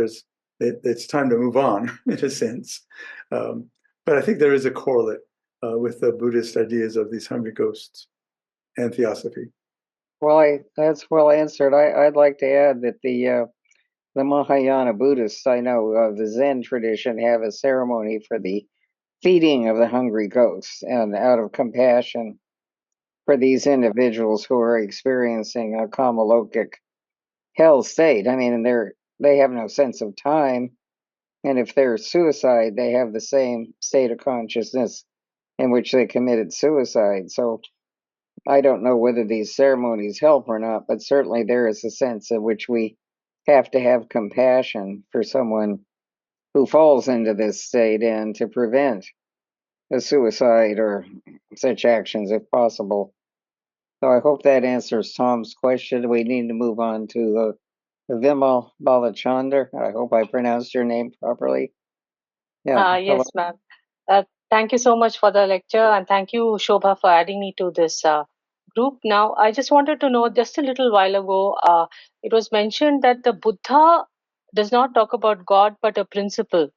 it's time to move on, in a sense. But I think there is a correlate with the Buddhist ideas of these hungry ghosts and theosophy. Well, that's well answered. I'd like to add that the Mahayana Buddhists, I know, the Zen tradition, have a ceremony for the feeding of the hungry ghosts, and out of compassion for these individuals who are experiencing a kamalokic hell state. I mean, they have no sense of time, and if they're suicide, they have the same state of consciousness in which they committed suicide. So I don't know whether these ceremonies help or not, but certainly there is a sense in which we have to have compassion for someone who falls into this state and to prevent a suicide or such actions if possible. So I hope that answers Tom's question. We need to move on to Vimal Balachandar. I hope I pronounced your name properly. Yeah. Yes, ma'am. Thank you so much for the lecture, and thank you, Shobha, for adding me to this group. Now, I just wanted to know, just a little while ago, it was mentioned that the Buddha does not talk about God, but a principle.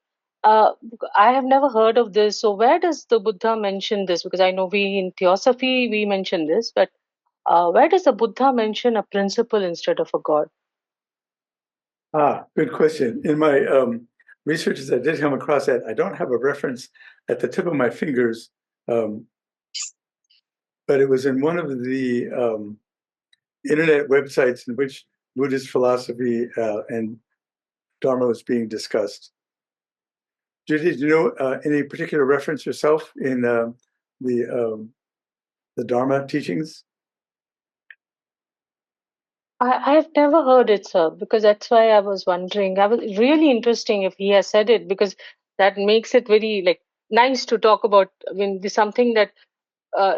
I have never heard of this. So where does the Buddha mention this? Because I know we in Theosophy, we mention this, but where does the Buddha mention a principle instead of a God? Good question. In my researches, I did come across that. I don't have a reference at the tip of my fingers, but it was in one of the internet websites in which Buddhist philosophy and Dharma was being discussed. Judy, do you know any particular reference yourself in the Dharma teachings? I have never heard it, sir, because that's why I was wondering. I was really interesting if he has said it, because that makes it very nice to talk about. I mean, there's something that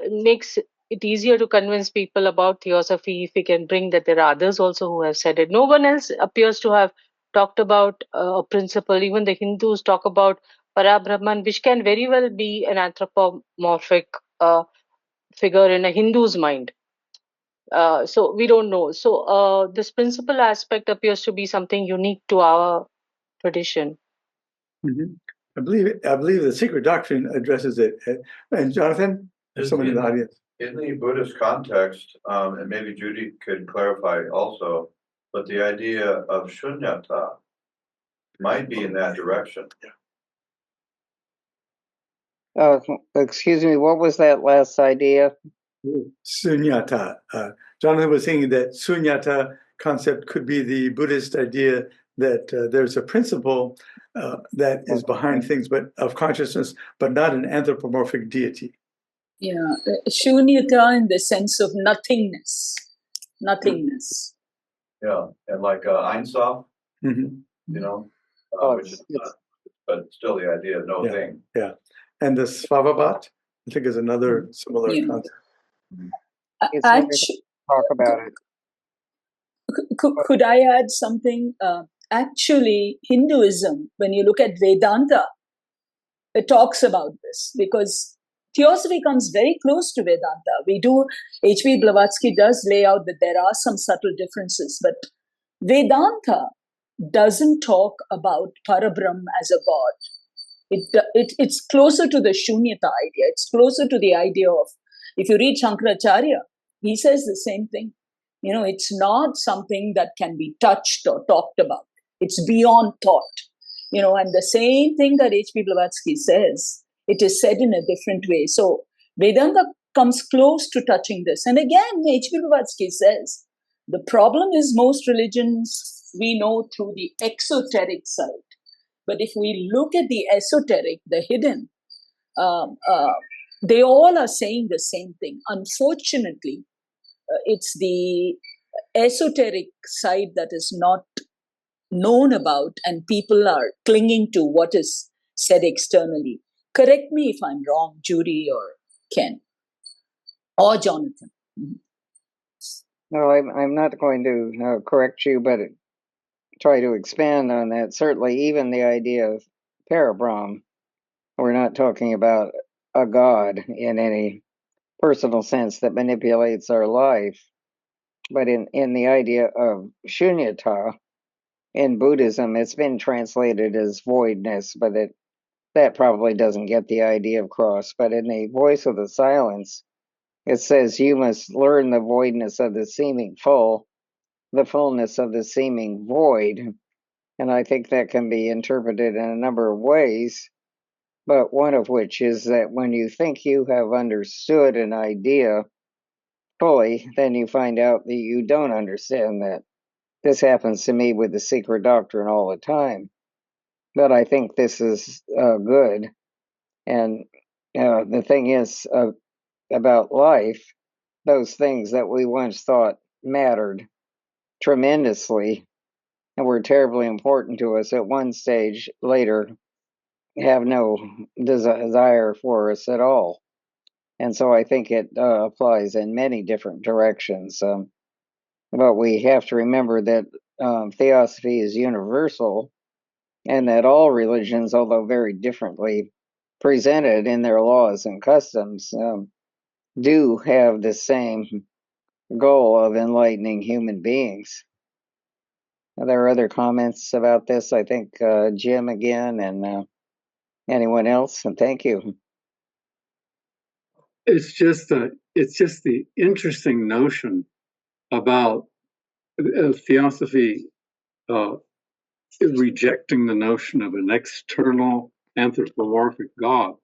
makes it easier to convince people about theosophy if we can bring that there are others also who have said it. No one else appears to have talked about a principle. Even the Hindus talk about Parabrahman, which can very well be an anthropomorphic figure in a Hindu's mind. So we don't know. So this principle aspect appears to be something unique to our tradition. Mm-hmm. I believe the Secret Doctrine addresses it. And Jonathan, there's someone in the audience. In the Buddhist context, and maybe Judy could clarify also, but the idea of shunyata might be in that direction. Yeah. Excuse me, what was that last idea? Sunyata. Jonathan was saying that sunyata concept could be the Buddhist idea that there's a principle that is behind things, but of consciousness, but not an anthropomorphic deity. Yeah, shunyata in the sense of nothingness. Nothingness. Yeah, and like Ein Sof, Mhm. you know, Oh, which is not, but still the idea of no thing. Yeah. And the Svavabat, I think, is another similar Yeah. concept. it's interesting to talk about it. Could I add something? Actually, Hinduism, when you look at Vedanta, it talks about this because Theosophy comes very close to Vedanta. H.P. Blavatsky does lay out that there are some subtle differences, but Vedanta doesn't talk about Parabrahm as a god. It's closer to the Shunyata idea. It's closer to the idea of, if you read Shankaracharya, he says the same thing. It's not something that can be touched or talked about. It's beyond thought. And the same thing that H.P. Blavatsky says, it is said in a different way. So Vedanta comes close to touching this. And again, H.P. Blavatsky says, the problem is most religions we know through the exoteric side. But if we look at the esoteric, the hidden, they all are saying the same thing. Unfortunately, it's the esoteric side that is not known about, and people are clinging to what is said externally. Correct me if I'm wrong, Judy or Ken or Jonathan. No, I'm not going to correct you, but try to expand on that. Certainly, even the idea of Parabrahm, we're not talking about a god in any personal sense that manipulates our life, but in the idea of Shunyata in Buddhism, it's been translated as voidness, but that probably doesn't get the idea across. But in the Voice of the Silence, it says you must learn the voidness of the seeming full, the fullness of the seeming void. And I think that can be interpreted in a number of ways, but one of which is that when you think you have understood an idea fully, then you find out that you don't understand that. This happens to me with the secret doctrine all the time. But I think this is good. And the thing is about life, those things that we once thought mattered tremendously and were terribly important to us at one stage later have no desire for us at all. And so I think it applies in many different directions. But we have to remember that theosophy is universal and that all religions, although very differently presented in their laws and customs, do have the same goal of enlightening human beings. There are other comments about this. I think Jim again and anyone else, and thank you. It's just the interesting notion about theosophy rejecting the notion of an external anthropomorphic God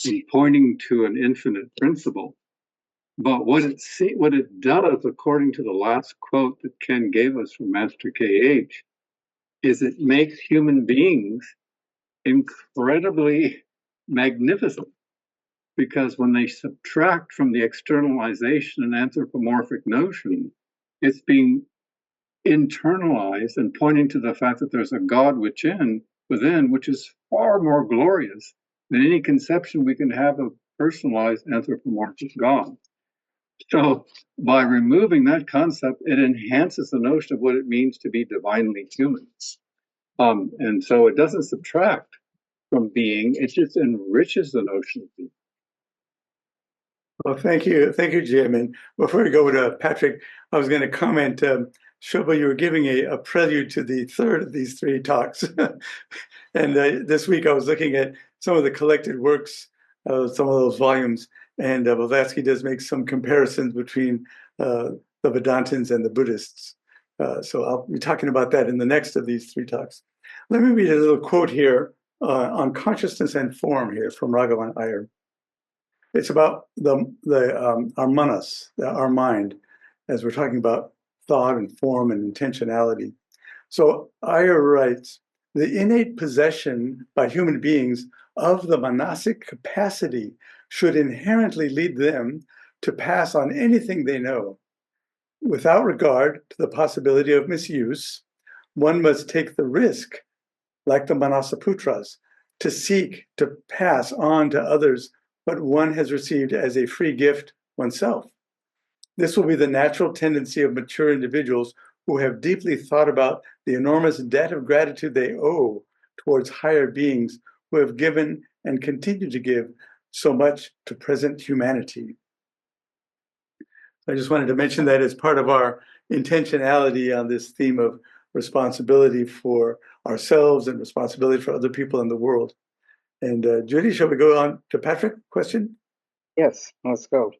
and pointing to an infinite principle. But what it does, according to the last quote that Ken gave us from Master KH, is it makes human beings incredibly magnificent. Because when they subtract from the externalization and anthropomorphic notion, it's being internalized and pointing to the fact that there's a God within, which is far more glorious than any conception we can have of personalized anthropomorphic God. So by removing that concept, it enhances the notion of what it means to be divinely human. And so it doesn't subtract from being, it just enriches the notion of being. Well, thank you, Jim. And before we go to Patrick, I was going to comment, Shobha, you were giving a prelude to the third of these three talks. And this week I was looking at some of the collected works, some of those volumes, and Blavatsky does make some comparisons between the Vedantins and the Buddhists. So I'll be talking about that in the next of these three talks. Let me read a little quote here on consciousness and form here from Raghavan Iyer. It's about our manas, our mind, as we're talking about thought and form and intentionality. So Iyer writes, the innate possession by human beings of the manasic capacity should inherently lead them to pass on anything they know. Without regard to the possibility of misuse, one must take the risk, like the Manasaputras, to seek to pass on to others what one has received as a free gift oneself. This will be the natural tendency of mature individuals who have deeply thought about the enormous debt of gratitude they owe towards higher beings who have given and continue to give so much to present humanity. I just wanted to mention that as part of our intentionality on this theme of responsibility for ourselves and responsibility for other people in the world. And Judy, shall we go on to Patrick? Question? Yes, let's go.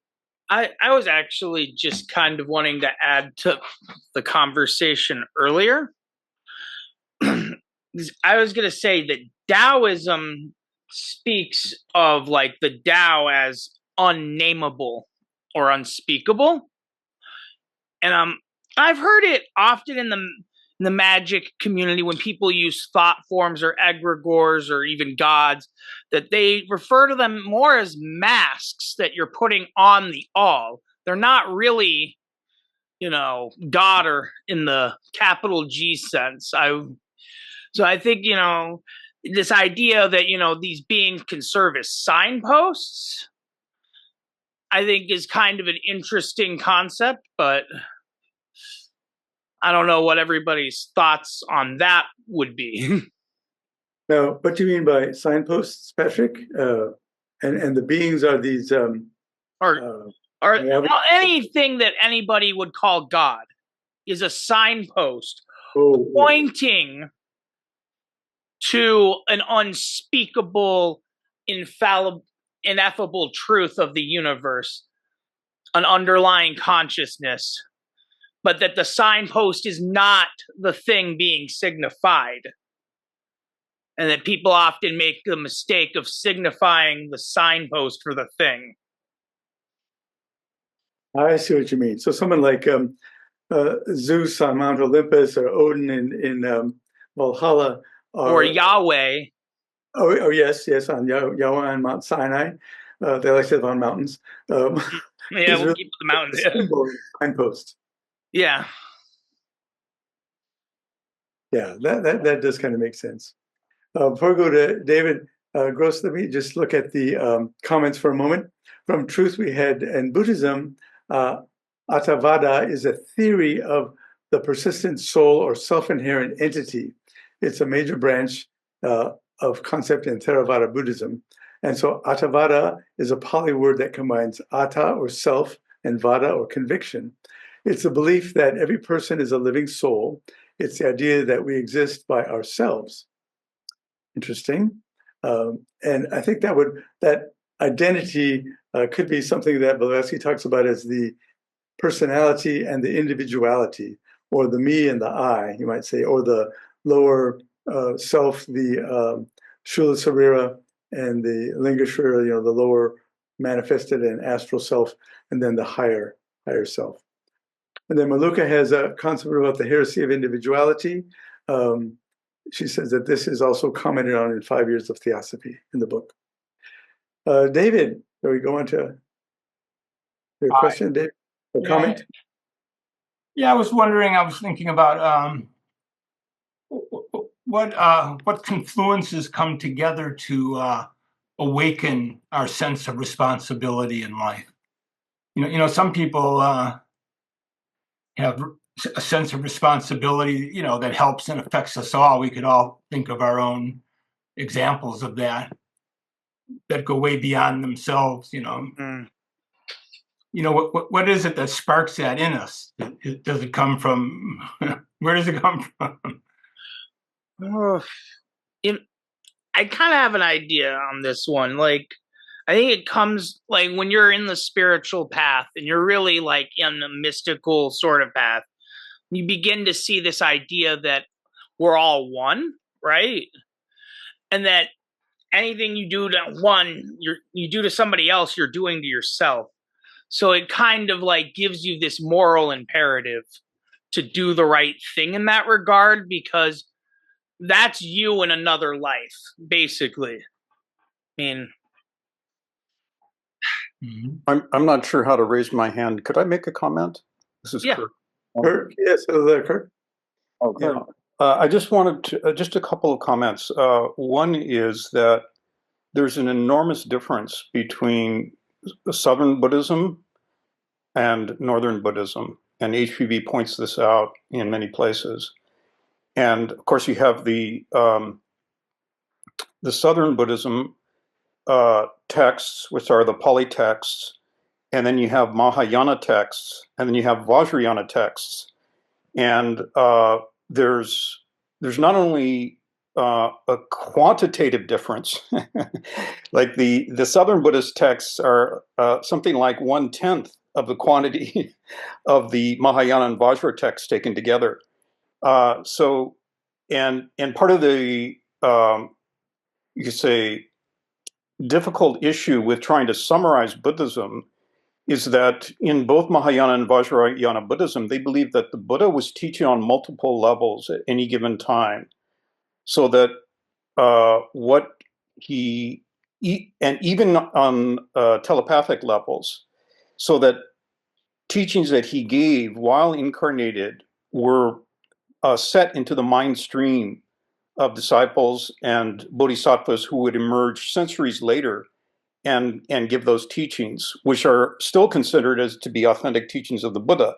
I was actually just kind of wanting to add to the conversation earlier. I was going to say that Taoism speaks of like the Tao as unnameable or unspeakable. And I've heard it often in the magic community when people use thought forms or egregores or even gods, that they refer to them more as masks that you're putting on the all. They're not really, God or in the capital G sense. So I think, this idea that, these beings can serve as signposts, I think is kind of an interesting concept, but I don't know what everybody's thoughts on that would be. Now, what do you mean by signposts, Patrick? And the beings are these... or anything that anybody would call God is a signpost pointing to an unspeakable, ineffable truth of the universe, an underlying consciousness, but that the signpost is not the thing being signified. And that people often make the mistake of signifying the signpost for the thing. I see what you mean. So someone like Zeus on Mount Olympus or Odin in Valhalla. Or Yahweh. Oh yes, on Yahweh on Mount Sinai. They like to live on mountains. Yeah, we'll keep the mountains. Signpost. Yeah. Yeah, that does kind of make sense. Before we go to David Gross, let me just look at the comments for a moment. From Truth We Had in Buddhism, Atavada is a theory of the persistent soul or self-inherent entity. It's a major branch of concept in Theravada Buddhism. And so Atavada is a Pali word that combines Atta or self and Vada or conviction. It's the belief that every person is a living soul. It's the idea that we exist by ourselves. Interesting. And I think that identity could be something that Blavatsky talks about as the personality and the individuality, or the me and the I, you might say, or the lower self, the Shula Sarira and the Linga Sharira, the lower manifested and astral self, and then the higher self. And then Maluka has a concept about the heresy of individuality. She says that this is also commented on in 5 Years of Theosophy in the book. David, are we going to your question, David? Or comment? Yeah, I was thinking about what confluences come together to awaken our sense of responsibility in life. Some people have a sense of responsibility, that helps and affects us all. We could all think of our own examples of that go way beyond themselves. What is it that sparks that in us? Does it come from? Where does it come from? I kind of have an idea on this one. Like, I think it comes like when you're in the spiritual path and you're really like in the mystical sort of path, you begin to see this idea that we're all one, right? and that anything you do to one, you do to somebody else, you're doing to yourself. So it kind of like gives you this moral imperative to do the right thing in that regard, because that's you in another life, basically. I mean, I'm not sure how to raise my hand. Could I make a comment? This is yeah. Kirk. Kirk, yes, hello there, Kirk. Yeah. I just wanted to just a couple of comments. One is that there's an enormous difference between Southern Buddhism and Northern Buddhism, and HPB points this out in many places. And of course, you have the Southern Buddhism texts, which are the Pali texts, and then you have Mahayana texts, and then you have Vajrayana texts, and there's not only a quantitative difference, like the Southern Buddhist texts are something like 1/10 of the quantity of the Mahayana and Vajra texts taken together. So, and part of the you could say difficult issue with trying to summarize Buddhism is that in both Mahayana and Vajrayana Buddhism, they believe that the Buddha was teaching on multiple levels at any given time, so that what he, and even on telepathic levels, so that teachings that he gave while incarnated were set into the mind stream of disciples and bodhisattvas who would emerge centuries later and give those teachings, which are still considered as to be authentic teachings of the Buddha.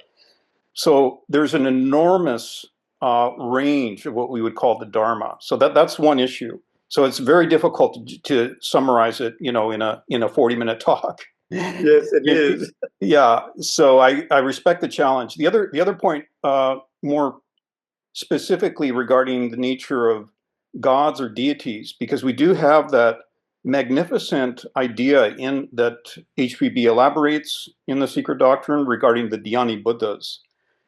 So there's an enormous range of what we would call the Dharma. So that's one issue. So it's very difficult to summarize it, in a 40-minute talk. Yes, it is. Yeah. So I respect the challenge. The other point, more specifically regarding the nature of gods or deities, because we do have that magnificent idea in that HPB elaborates in the Secret Doctrine regarding the Dhyani Buddhas,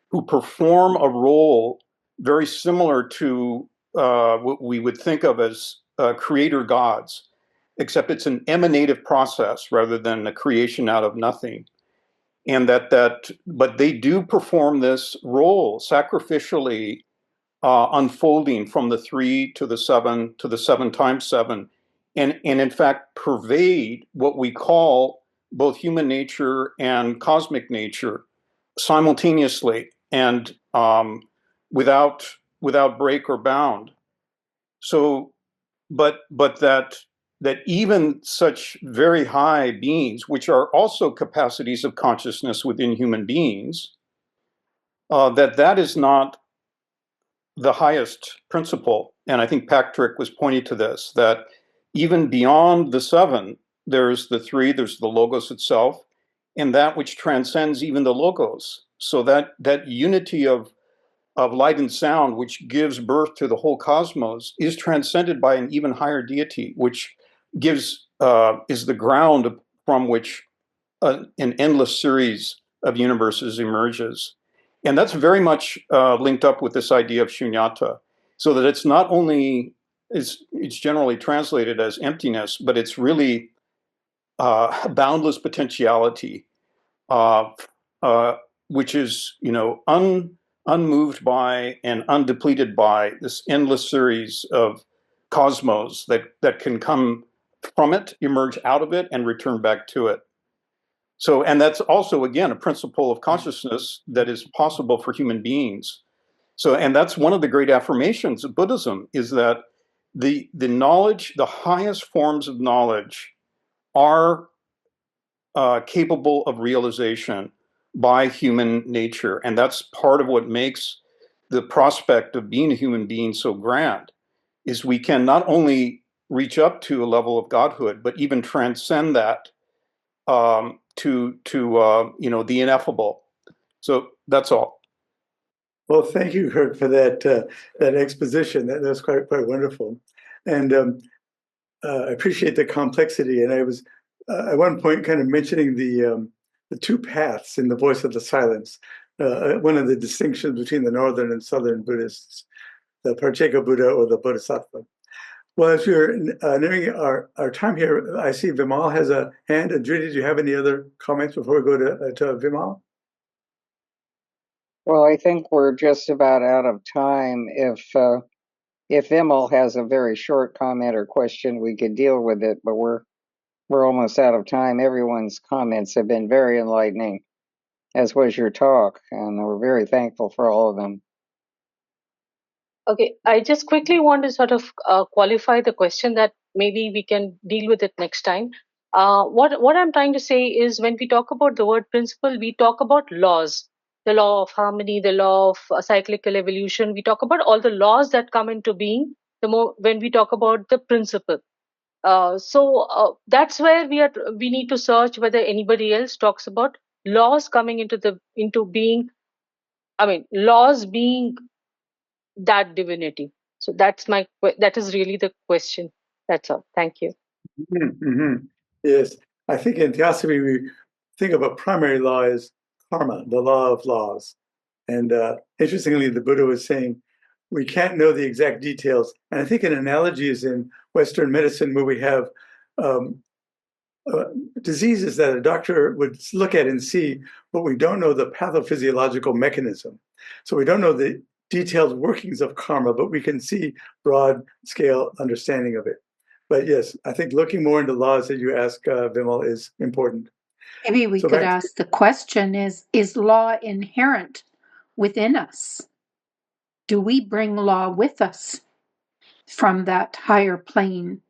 who perform a role very similar to what we would think of as creator gods, except it's an emanative process rather than a creation out of nothing. And but they do perform this role sacrificially, unfolding from the 3 to the 7 to the 7 times 7, and in fact pervade what we call both human nature and cosmic nature simultaneously and without break or bound. So, but that even such very high beings, which are also capacities of consciousness within human beings, that is not the highest principle. And I think Patrick was pointing to this, that even beyond the 7, there's the 3, there's the Logos itself, and that which transcends even the Logos. So that unity of light and sound, which gives birth to the whole cosmos, is transcended by an even higher deity, which is the ground from which an endless series of universes emerges. And that's very much linked up with this idea of shunyata, so that it's not only, it's generally translated as emptiness, but it's really boundless potentiality, which is, unmoved by and undepleted by this endless series of cosmos that can come from it, emerge out of it, and return back to it. So, and that's also, again, a principle of consciousness that is possible for human beings. So, and that's one of the great affirmations of Buddhism, is that the knowledge, the highest forms of knowledge, are capable of realization by human nature. And that's part of what makes the prospect of being a human being so grand, is we can not only reach up to a level of godhood, but even transcend that to the ineffable. So that's all. Well, thank you, Kirk, for that exposition. That was quite wonderful, and I appreciate the complexity. And I was at one point kind of mentioning the 2 paths in the Voice of the Silence. One of the distinctions between the Northern and Southern Buddhists, the Pratyeka Buddha or the Bodhisattva. Well, as we're nearing our time here, I see Vimal has a hand. And Judy, do you have any other comments before we go to Vimal? Well, I think we're just about out of time. If Vimal has a very short comment or question, we could deal with it, but we're almost out of time. Everyone's comments have been very enlightening, as was your talk, and we're very thankful for all of them. Okay, I just quickly want to sort of qualify the question that maybe we can deal with it next time. What I'm trying to say is when we talk about the word principle, we talk about laws, the law of harmony, the law of cyclical evolution. We talk about all the laws that come into being when we talk about the principle. So that's where we need to search whether anybody else talks about laws coming into being. I mean, laws being that divinity. So that is really the question. That's all. Thank you. Mm-hmm. Yes, I think in Theosophy we think of a primary law as karma, the law of laws. And interestingly, the Buddha was saying we can't know the exact details. And I think an analogy is in Western medicine where we have diseases that a doctor would look at and see, but we don't know the pathophysiological mechanism. So we don't know the detailed workings of karma, but we can see broad scale understanding of it. But yes, I think looking more into laws that you ask, Vimal, is important. Maybe we could ask the question is law inherent within us? Do we bring law with us from that higher plane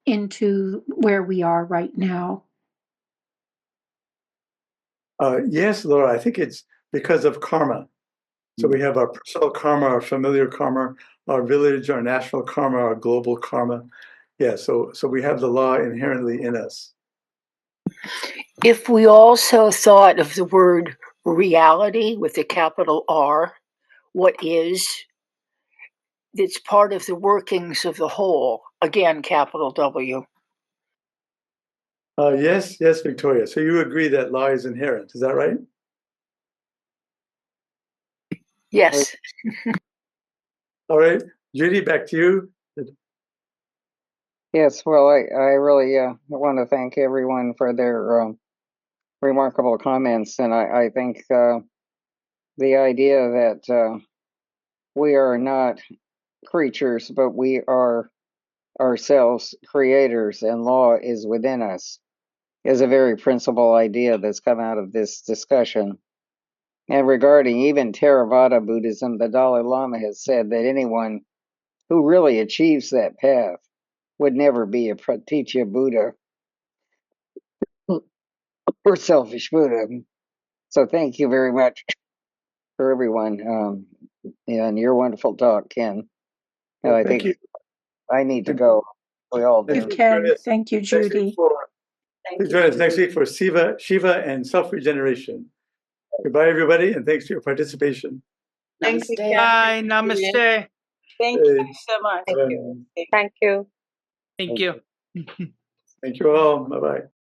into where we are right now? Yes, Laura, I think it's because of karma. So we have our personal karma, our familiar karma, our village, our national karma, our global karma. Yeah, so we have the law inherently in us. If we also thought of the word reality with a capital R, what is, it's part of the workings of the whole, again, capital W. Yes, Victoria. So you agree that law is inherent, is that right? Yes. All right, Judy, back to you. Yes, well, I really want to thank everyone for their remarkable comments, and I think the idea that we are not creatures, but we are ourselves creators, and law is within us, is a very principal idea that's come out of this discussion. And regarding even Theravada Buddhism, the Dalai Lama has said that anyone who really achieves that path would never be a Pratitya Buddha or selfish Buddha. So thank you very much for everyone and your wonderful talk, Ken. Well, I thank think you. I need to go. We all do. You can. Thank you, Judy. Please join us next week for Shiva and self-regeneration. Goodbye, everybody, and thanks for your participation. Thanks. Bye. Namaste. Thank you so much. Thank you. Thank you. Thank you all. Bye-bye.